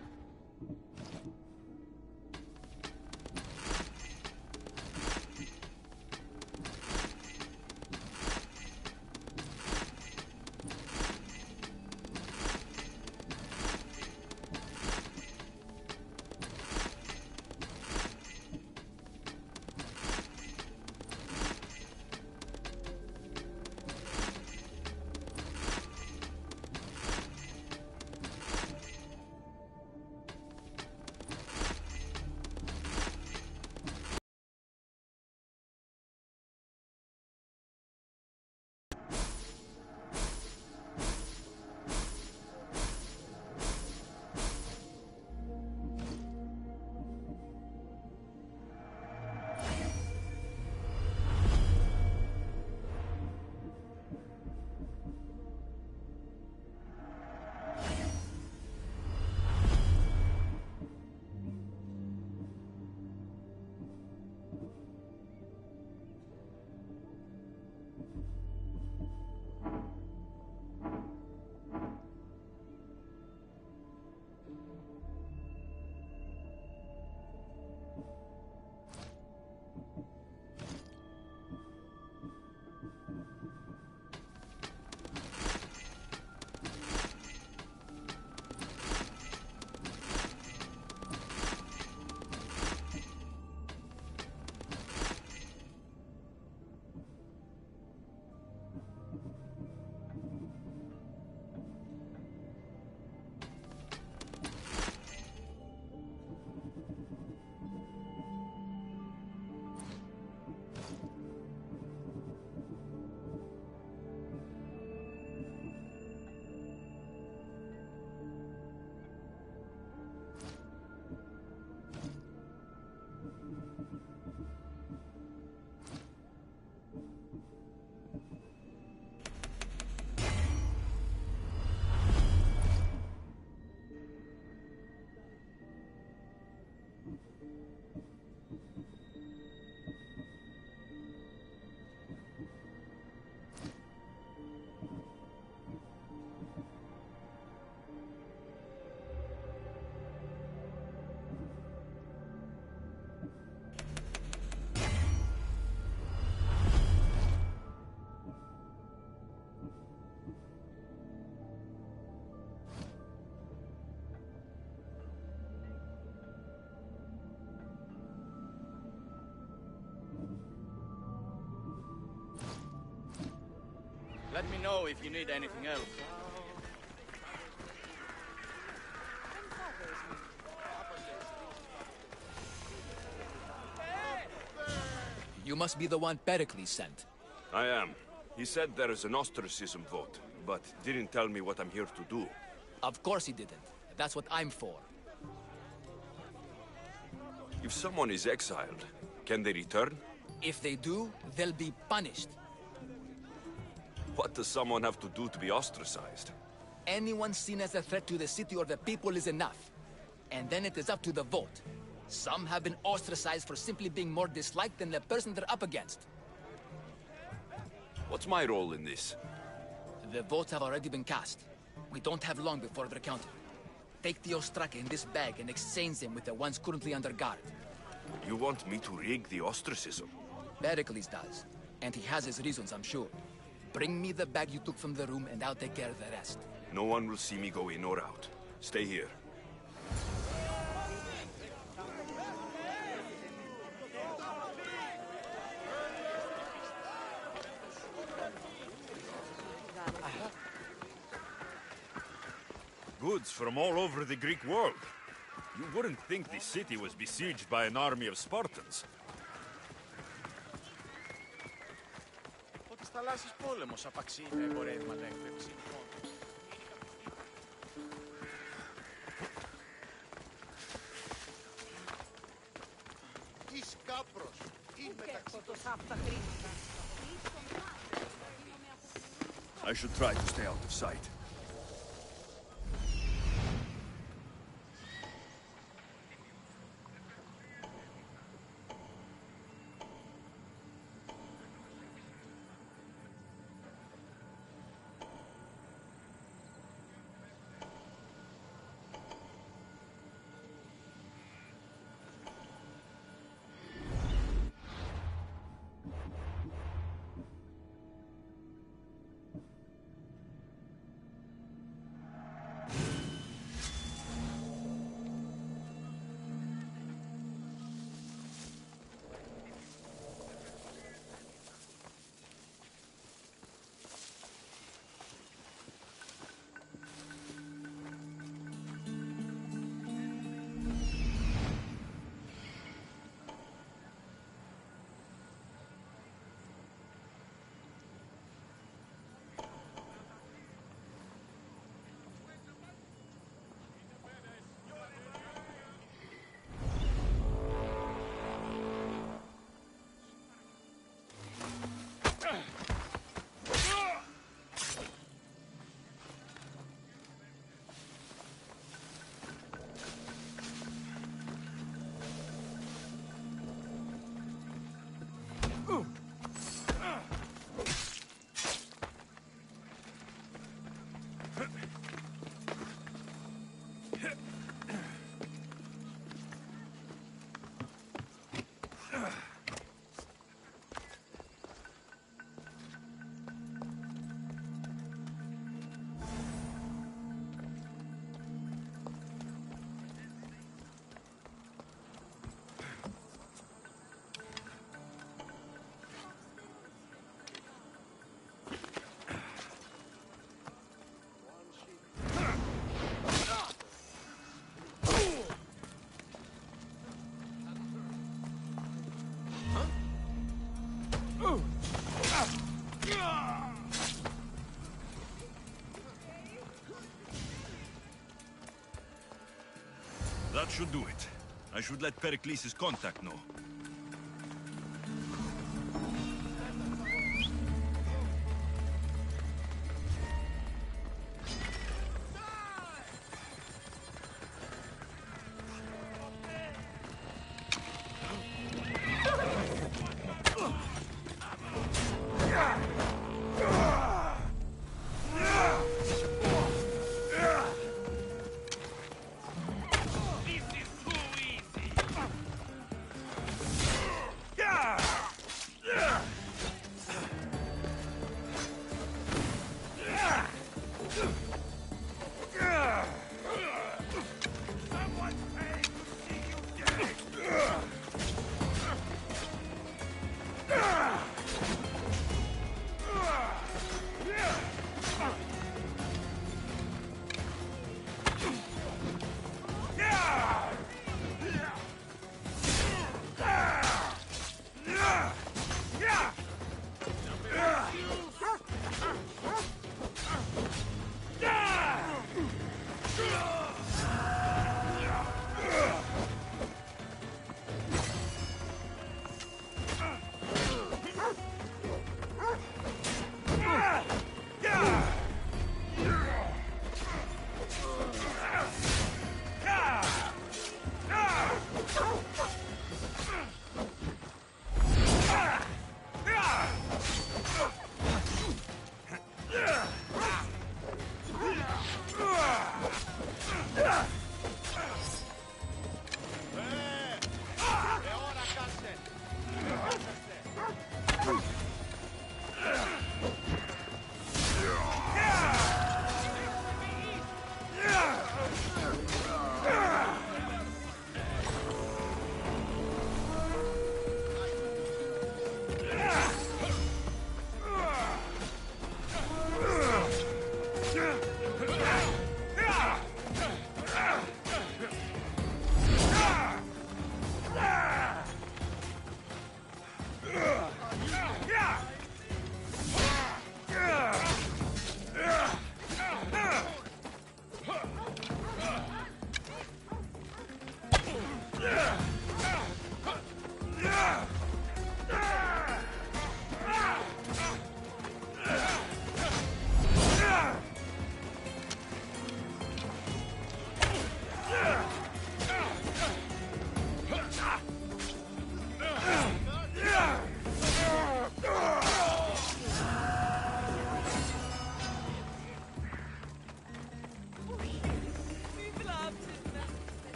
Let me know if you need anything else. You must be the one Pericles sent. I am. He said there is an ostracism vote, but didn't tell me what I'm here to do. Of course he didn't. That's what I'm for. If someone is exiled, can they return? If they do, they'll be punished. What does someone have to do to be ostracized? Anyone seen as a threat to the city or the people is enough. And then it is up to the vote. Some have been ostracized for simply being more disliked than the person they're up against. What's my role in this? The votes have already been cast. We don't have long before they're counted. Take the Ostraka in this bag and exchange them with the ones currently under guard. You want me to rig the ostracism? Pericles does. And he has his reasons, I'm sure. Bring me the bag you took from the room and I'll take care of the rest. No one will see me go in or out. Stay here. Goods from all over the Greek world. You wouldn't think the city was besieged by an army of Spartans. Ο της θαλάσσης πόλεμος απαξεί τα εμπορεύματα έκπληξη. Εις κάπρος, ή μεταξύ των I should try to stay out of sight. That should do it. I should let Pericles' contact know.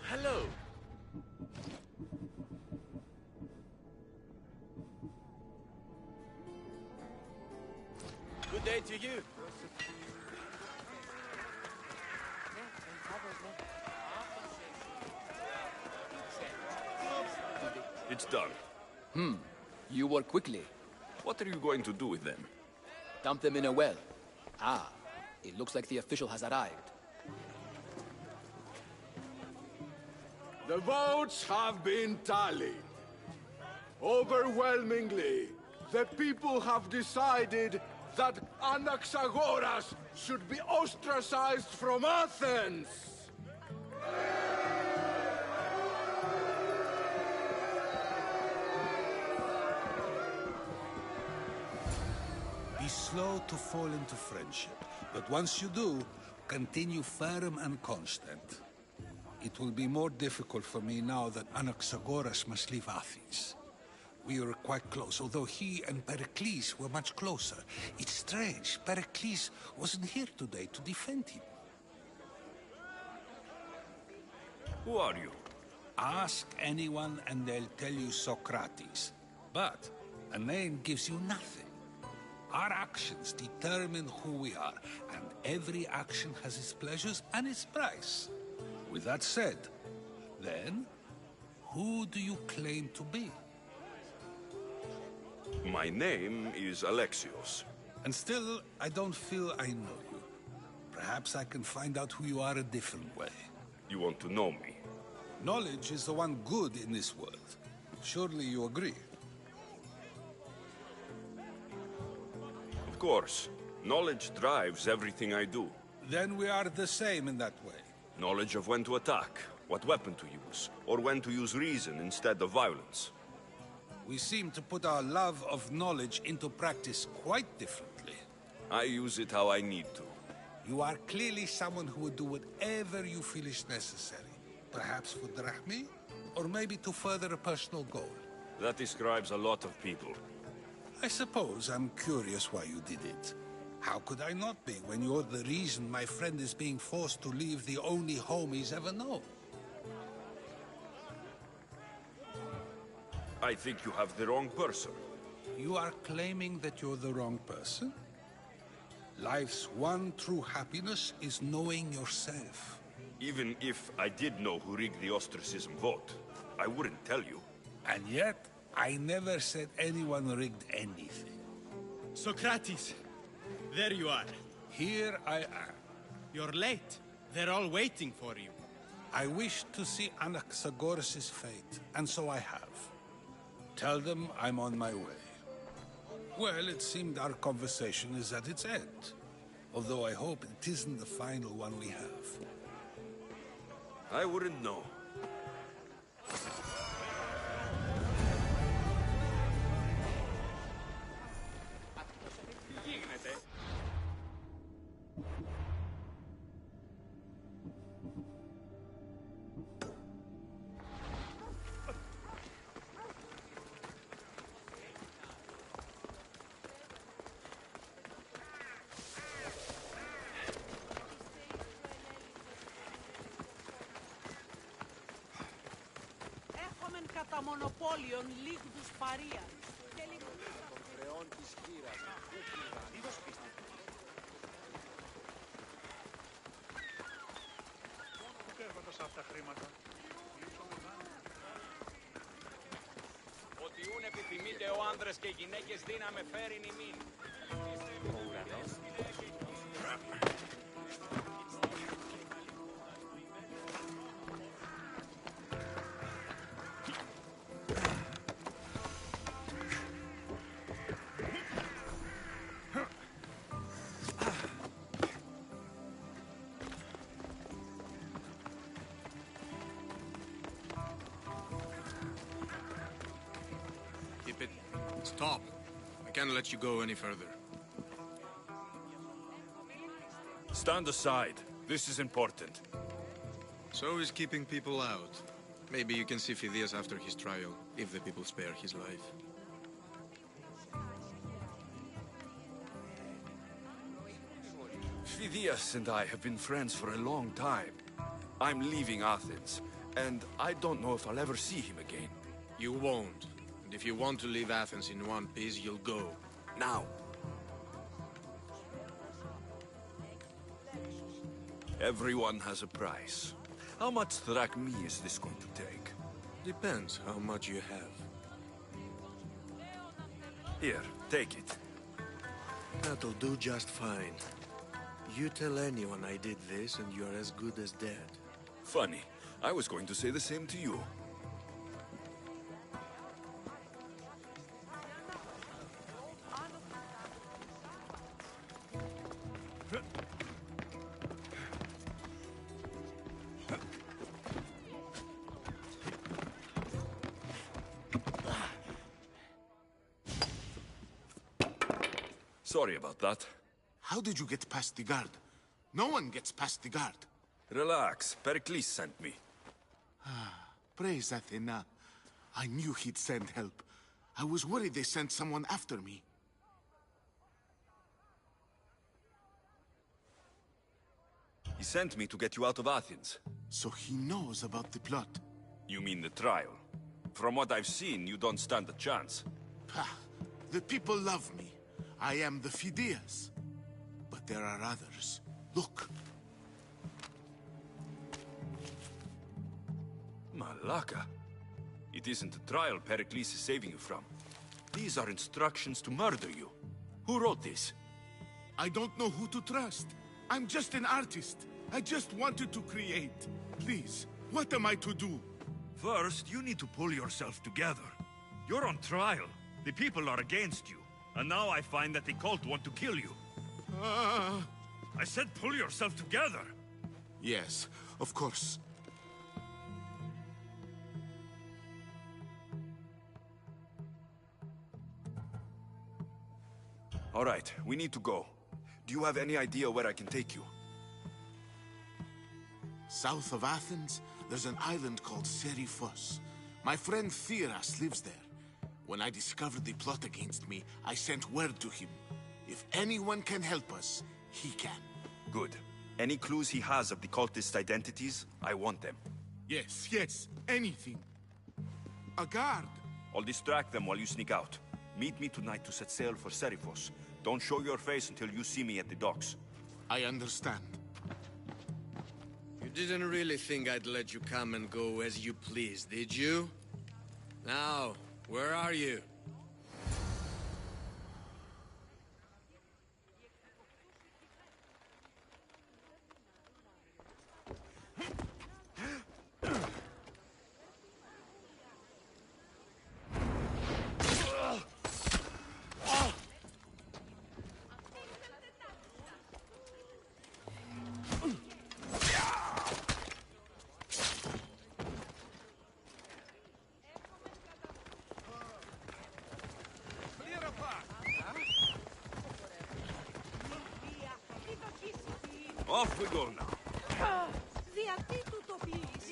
Hello. Good day to you. It's done. You work quickly. What are you going to do with them? Dump them in a well. Ah, it looks like the official has arrived. The votes have been tallied. Overwhelmingly, the people have decided that Anaxagoras should be ostracized from Athens! Be slow to fall into friendship, but once you do, continue firm and constant. It will be more difficult for me now that Anaxagoras must leave Athens. We were quite close, although he and Pericles were much closer. It's strange, Pericles wasn't here today to defend him. Who are you? Ask anyone and they'll tell you Socrates. But a name gives you nothing. Our actions determine who we are, and every action has its pleasures and its price. With that said, then, who do you claim to be? My name is Alexios. And still, I don't feel I know you. Perhaps I can find out who you are a different way. You want to know me? Knowledge is the one good in this world. Surely you agree? Of course. Knowledge drives everything I do. Then we are the same in that way. Knowledge of when to attack, what weapon to use, or when to use reason instead of violence. We seem to put our love of knowledge into practice quite differently. I use it how I need to. You are clearly someone who would do whatever you feel is necessary. Perhaps for drachmi, or maybe to further a personal goal. That describes a lot of people. I suppose I'm curious why you did it. How could I not be when you're the reason my friend is being forced to leave the only home he's ever known? I think you have the wrong person. You are claiming that you're the wrong person? Life's one true happiness is knowing yourself. Even if I did know who rigged the ostracism vote, I wouldn't tell you. And yet, I never said anyone rigged anything. Socrates, there you are. Here I am. You're late. They're all waiting for you. I wish to see Anaxagoras' fate, and so I have. Tell them I'm on my way. Well, it seemed our conversation is at its end. Although I hope it isn't the final one we have. I wouldn't know. Κατά μονοπόλιον λίγδους παρείας. Και λίγδους των χρεών της χείρας. Ότι ούν επιθυμείτε ο άνδρες και γυναίκες δύναμε φέρει νημήν. Ο ουρανός. Keep it. Stop. I can't let you go any further. Stand aside. This is important. So is keeping people out. Maybe you can see Phidias after his trial, if the people spare his life. Phidias and I have been friends for a long time. I'm leaving Athens, and I don't know if I'll ever see him again. You won't. And if you want to leave Athens in one piece, you'll go. Now. Everyone has a price. How much drachmi is this going to take? Depends how much you have. Here, take it. That'll do just fine. You tell anyone I did this, and you're as good as dead. Funny. I was going to say the same to you. Sorry about that. How did you get past the guard? No one gets past the guard. Relax. Pericles sent me. Praise Athena. I knew he'd send help. I was worried they sent someone after me. He sent me to get you out of Athens. So he knows about the plot. You mean the trial? From what I've seen, you don't stand a chance. The people love me. I am the Phidias. But there are others. Look. Malaka. It isn't the trial Pericles is saving you from. These are instructions to murder you. Who wrote this? I don't know who to trust. I'm just an artist. I just wanted to create. Please, what am I to do? First, you need to pull yourself together. You're on trial. The people are against you. And now I find that the cult want to kill you. I said pull yourself together. Yes, of course. All right, we need to go. Do you have any idea where I can take you? South of Athens, there's an island called Seriphos. My friend Theras lives there. When I discovered the plot against me, I sent word to him. If anyone can help us, he can. Good. Any clues he has of the cultist identities, I want them. Yes, yes, anything. A guard. I'll distract them while you sneak out. Meet me tonight to set sail for Seriphos. Don't show your face until you see me at the docks. I understand. You didn't really think I'd let you come and go as you please, did you? Now, where are you? Off we go now. Γιατί του το πεις?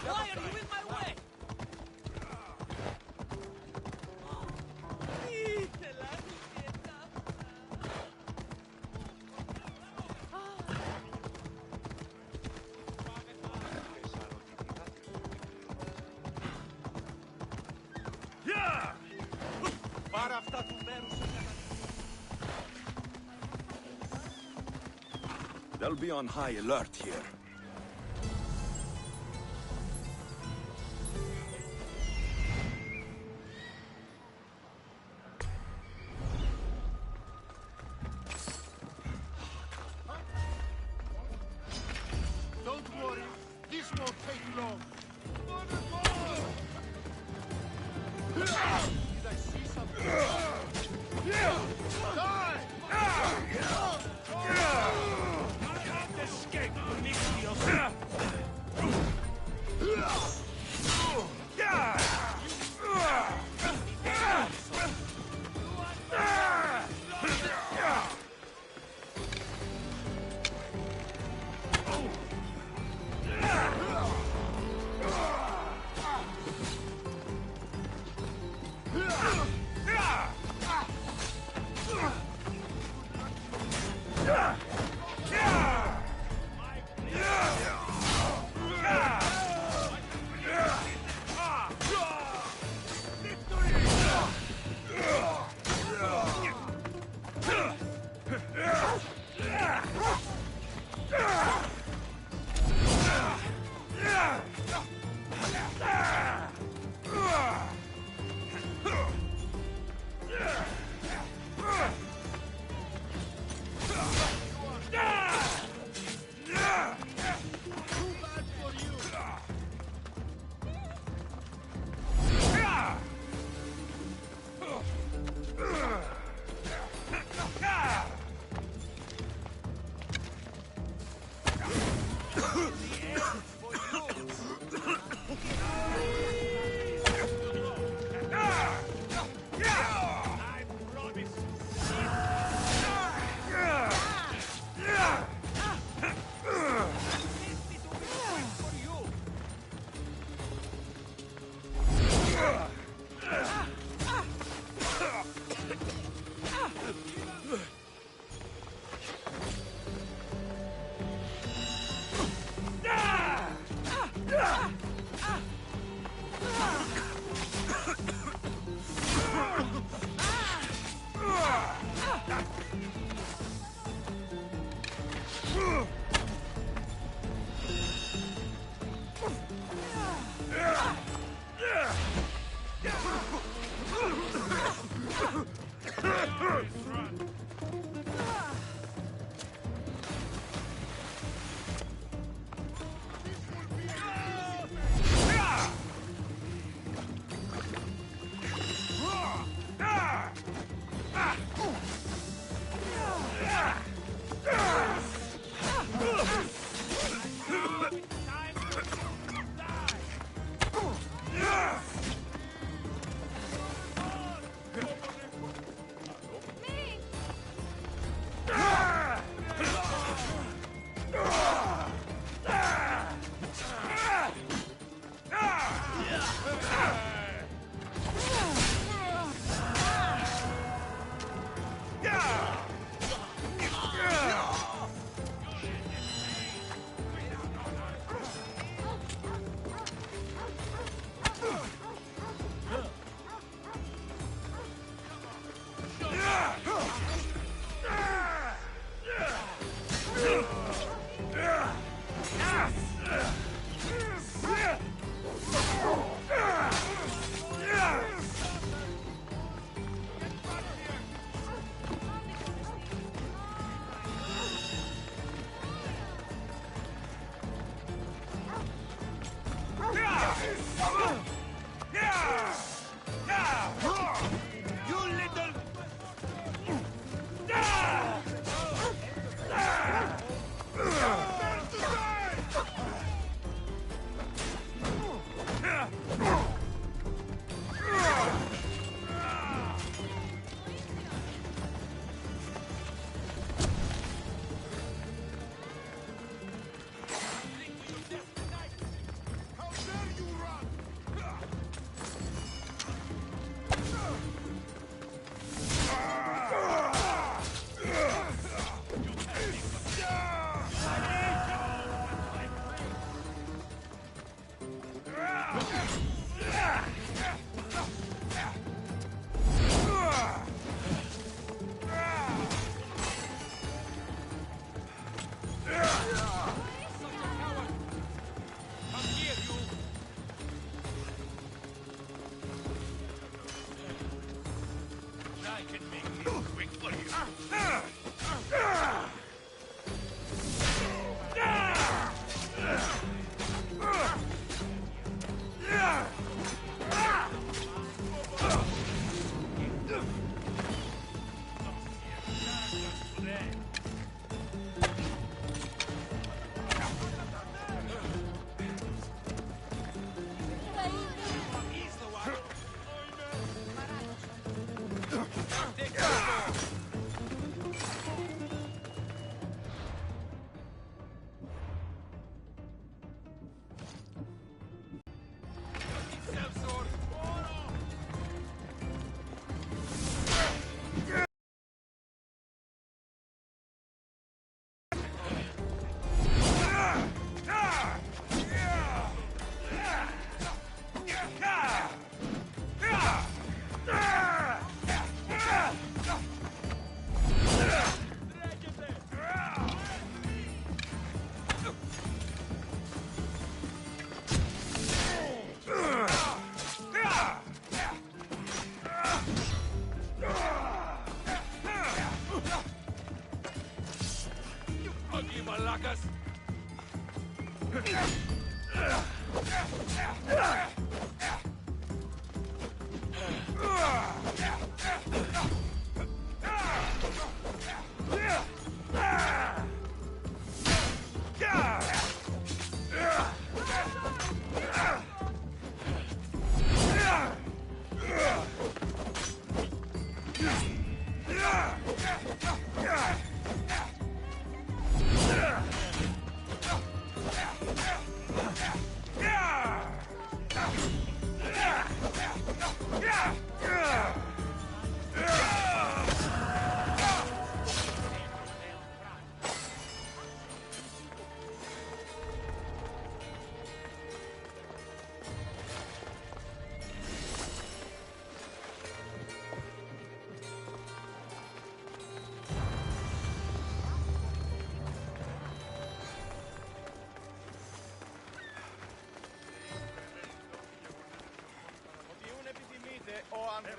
Why are you They'll be on high alert here. Don't worry, this won't take long. Did I see something? Die! You can't escape from me.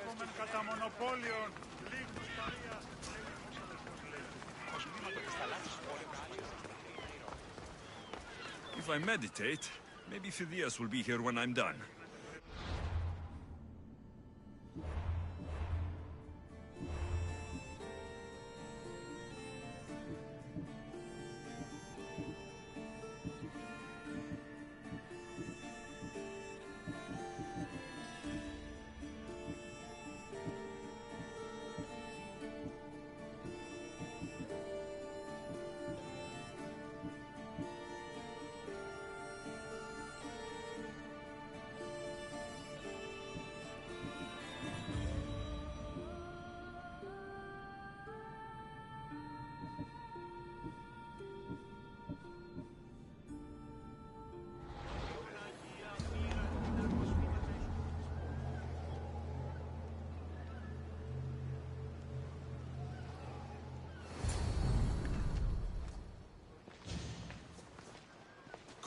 Έχουμε κατά μονοπόλιον λίγους παρείας. If I meditate, maybe Phidias will be here when I'm done.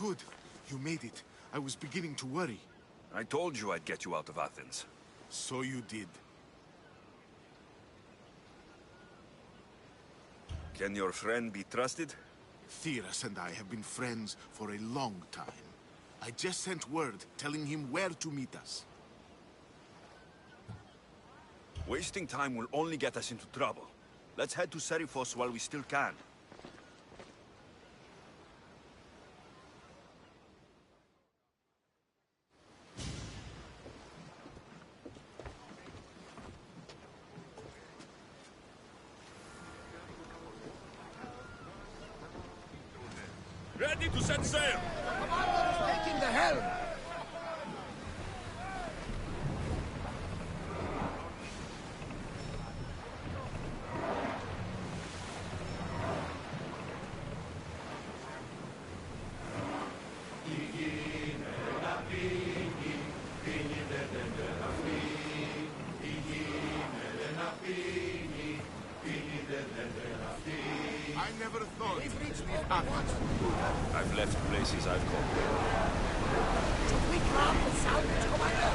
Good. You made it. I was beginning to worry. I told you I'd get you out of Athens. So you did. Can your friend be trusted? Theras and I have been friends for a long time. I just sent word telling him where to meet us. Wasting time will only get us into trouble. Let's head to Serifos while we still can. Ready to set sail! The commander is taking the helm! I never thought we've reached Athens. I've left places I've conquered. We grab the salvage, commander!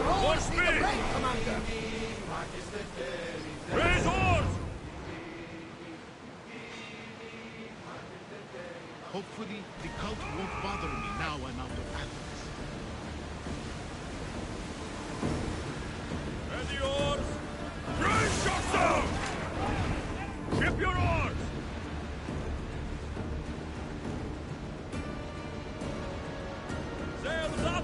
Yours is the blade, Commander! Raise oars! Hopefully, the cult won't bother me now I'm out of Athens. Ready oars! Raise yourself! Ship your oars! Sails up!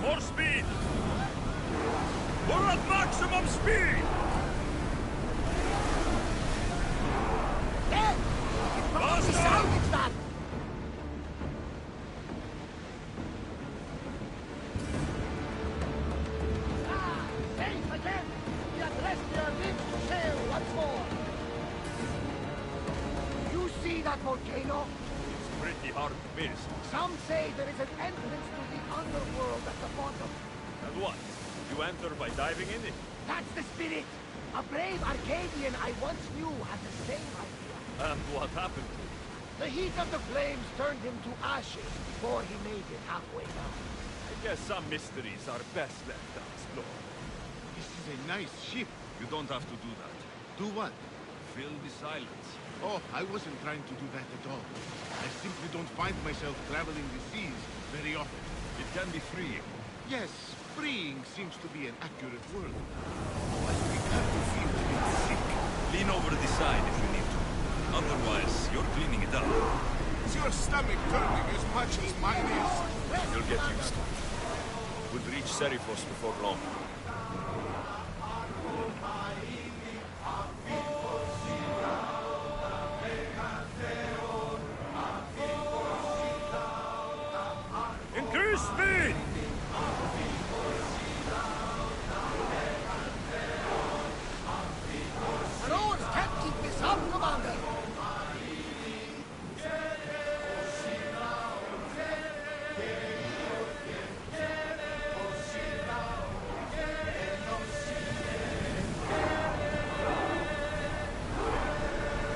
More speed! We're at maximum speed! Dead! It probably salvaged that! Ah! Safe again! We have rested our limbs to sail once more! You see that volcano? It's pretty hard to miss. Some say there is an entrance to the underworld at the bottom. And what? You enter by diving in it? That's the spirit! A brave Arcadian I once knew had the same idea. And what happened to it? The heat of the flames turned him to ashes before he made it halfway down. I guess some mysteries are best left unexplored. This is a nice ship. You don't have to do that. Do what? Fill the silence. Oh, I wasn't trying to do that at all. I simply don't find myself traveling the seas very often. It can be freeing. Yes, freeing seems to be an accurate word. I began to feel a bit sick. Lean over the side if you need to. Otherwise, you're cleaning it up. Is your stomach turning as much as mine is? You'll get used to it. We'll reach Serifos before long. Increase speed! Our oars can't keep this up, Commander!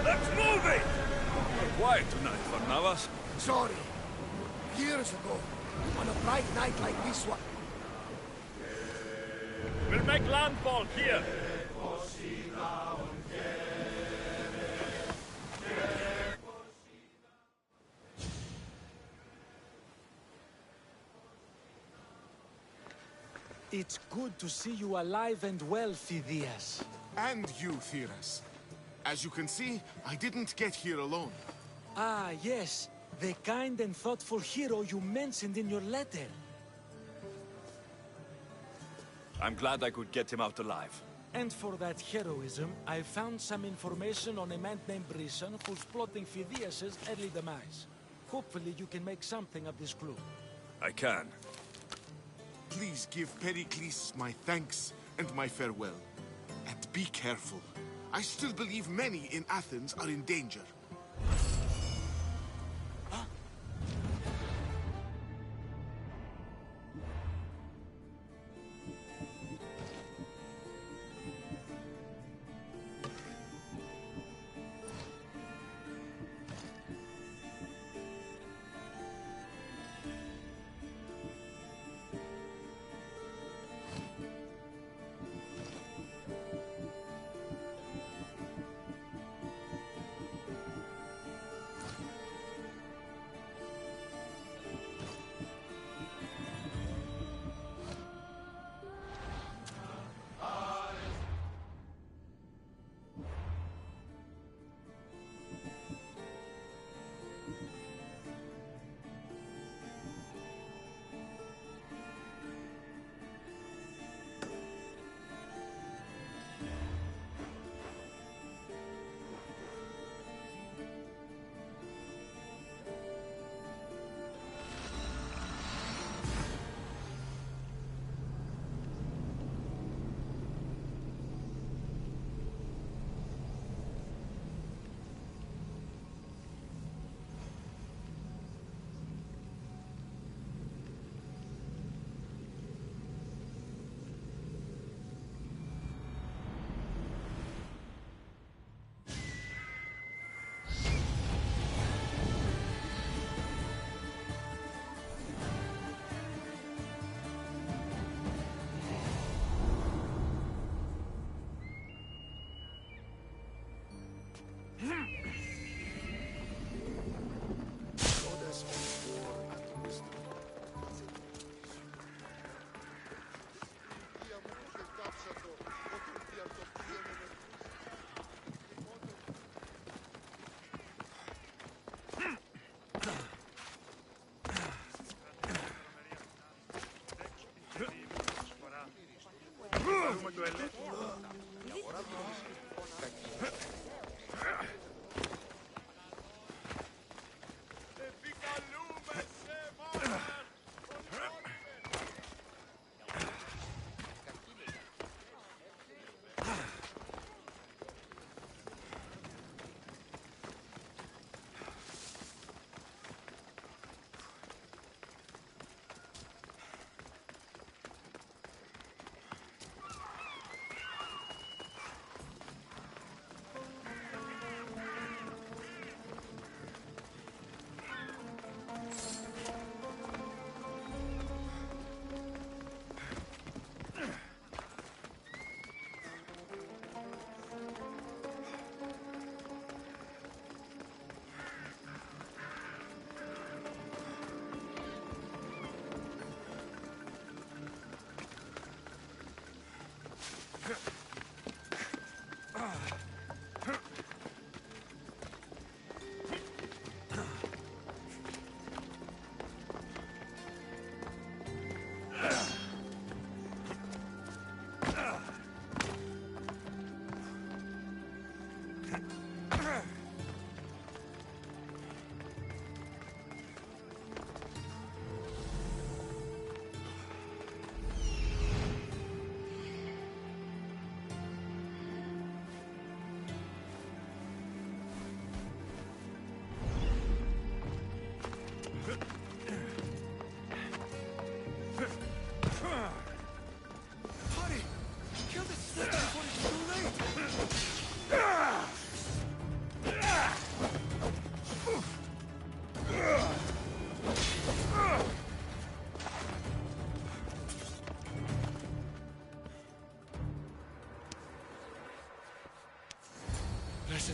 Let's move it! You're quiet tonight, Varnavas. Sorry. Years ago, on a bright night like this one. We'll make landfall here. It's good to see you alive and well, Phidias. And you, Theras. As you can see, I didn't get here alone. Ah, yes. The kind and thoughtful hero you mentioned in your letter. I'm glad I could get him out alive. And for that heroism, I found some information on a man named Brisson who's plotting Phidias' early demise. Hopefully you can make something of this clue. I can. Please give Pericles my thanks and my farewell. And be careful. I still believe many in Athens are in danger.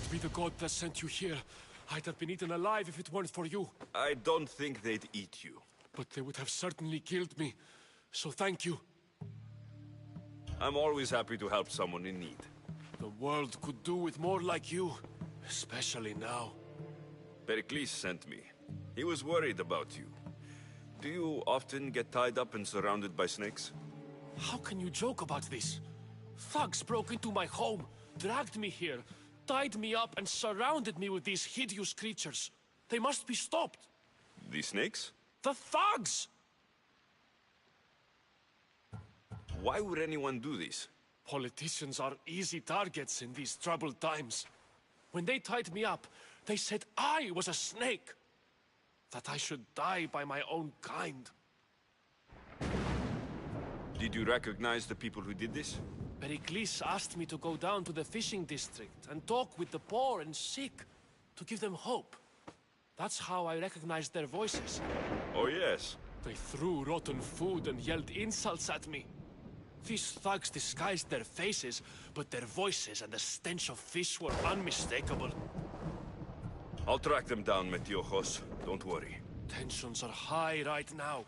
Blessed be the god that sent you here. I'd have been eaten alive if it weren't for you. I don't think they'd eat you. But they would have certainly killed me. So thank you. I'm always happy to help someone in need. The world could do with more like you. Especially now. Pericles sent me. He was worried about you. Do you often get tied up and surrounded by snakes? How can you joke about this? Thugs broke into my home, dragged me here, tied me up and surrounded me with these hideous creatures. They must be stopped. The snakes? The thugs! Why would anyone do this? Politicians are easy targets in these troubled times. When they tied me up, they said I was a snake. That I should die by my own kind. Did you recognize the people who did this? Pericles asked me to go down to the fishing district and talk with the poor and sick, to give them hope. That's how I recognized their voices. Oh yes. They threw rotten food and yelled insults at me. These thugs disguised their faces, but their voices and the stench of fish were unmistakable. I'll track them down, Metiojos. Don't worry. Tensions are high right now.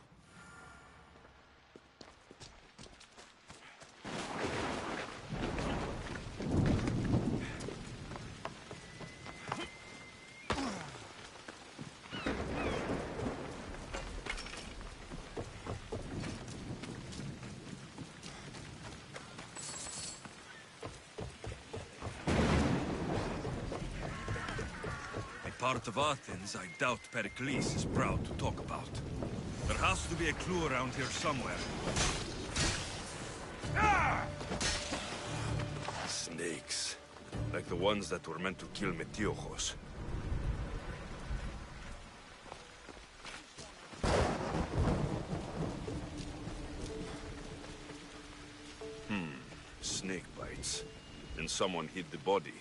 Part of Athens I doubt Pericles is proud to talk about. There has to be a clue around here somewhere. Ah! Snakes. Like the ones that were meant to kill Metiojos. Snake bites. And someone hid the body.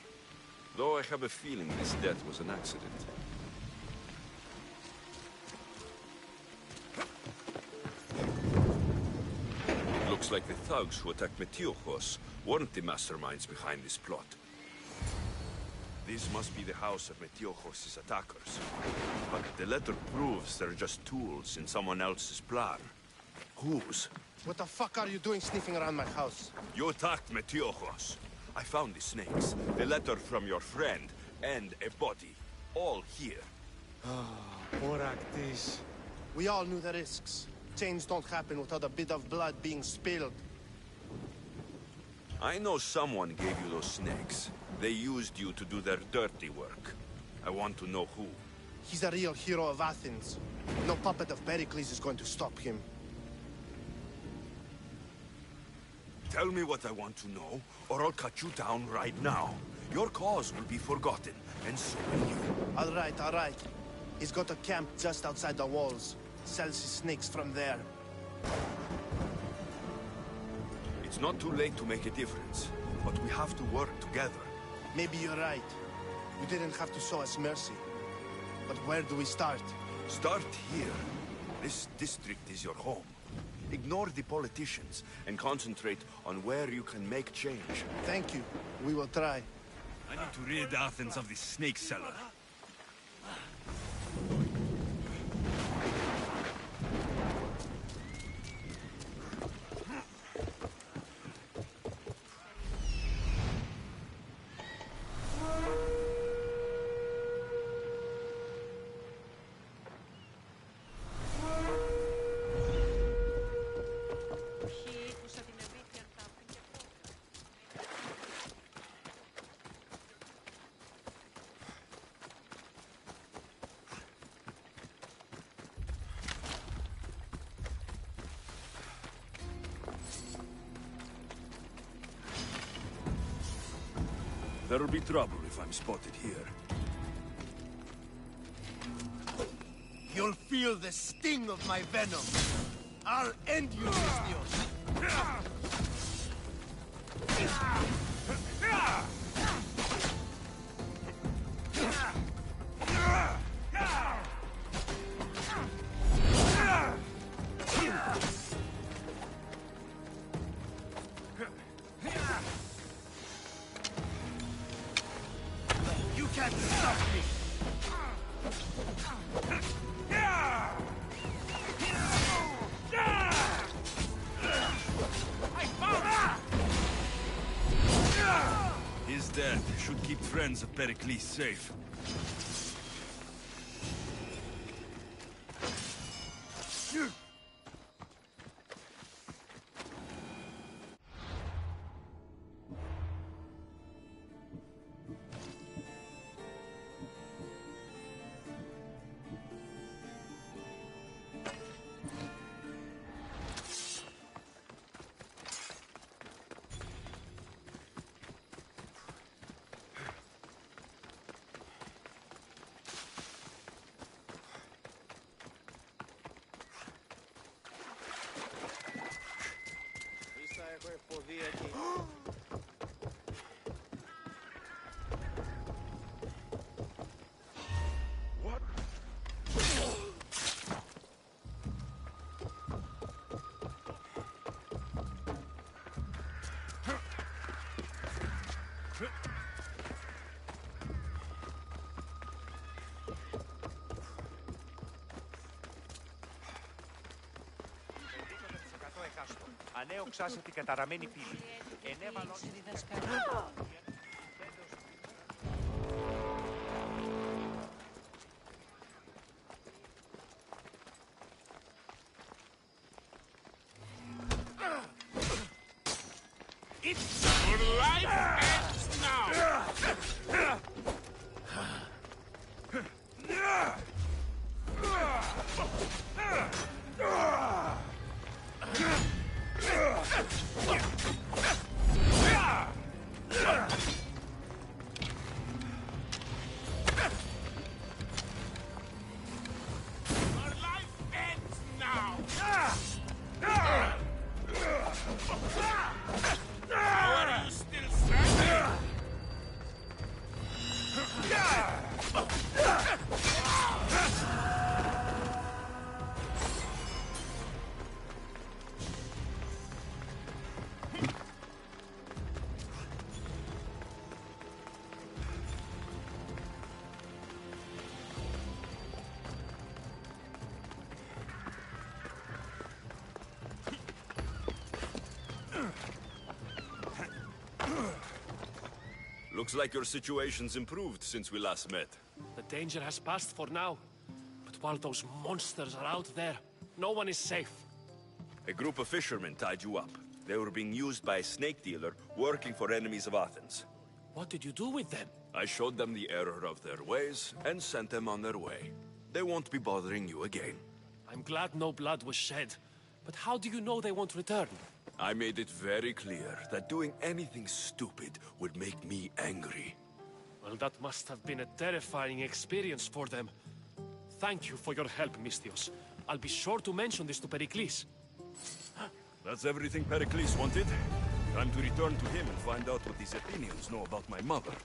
Though I have a feeling this death was an accident. It looks like the thugs who attacked Metiojos weren't the masterminds behind this plot. This must be the house of Metiojos' attackers. But the letter proves they're just tools in someone else's plan. Whose? What the fuck are you doing sniffing around my house? You attacked Metiojos. I found the snakes, the letter from your friend, and a body. All here. Poor Actis. We all knew the risks. Change don't happen without a bit of blood being spilled. I know someone gave you those snakes. They used you to do their dirty work. I want to know who. He's a real hero of Athens. No puppet of Pericles is going to stop him. Tell me what I want to know, or I'll cut you down right now. Your cause will be forgotten, and so will you. All right. He's got a camp just outside the walls. Sells his snakes from there. It's not too late to make a difference, but we have to work together. Maybe you're right. You didn't have to show us mercy. But where do we start? Start here. This district is your home. Ignore the politicians and concentrate on where you can make change. Thank you. We will try. I need to rid Athens of this snake seller. There'll be trouble if I'm spotted here. You'll feel the sting of my venom. I'll end you, Listios. keep friends of Pericles safe. Ανέωξα σε την καταραμένη πύλη. Ενέβαλον... Your life ends now! Looks like your situation's improved since we last met. The danger has passed for now. But while those monsters are out there, no one is safe. A group of fishermen tied you up. They were being used by a snake dealer working for enemies of Athens. What did you do with them? I showed them the error of their ways and sent them on their way. They won't be bothering you again. I'm glad no blood was shed. But how do you know they won't return? I made it very clear that doing anything stupid would make me angry. Well, that must have been a terrifying experience for them. Thank you for your help, Misthios. I'll be sure to mention this to Pericles. That's everything Pericles wanted. Time to return to him and find out what these Athenians know about my mother.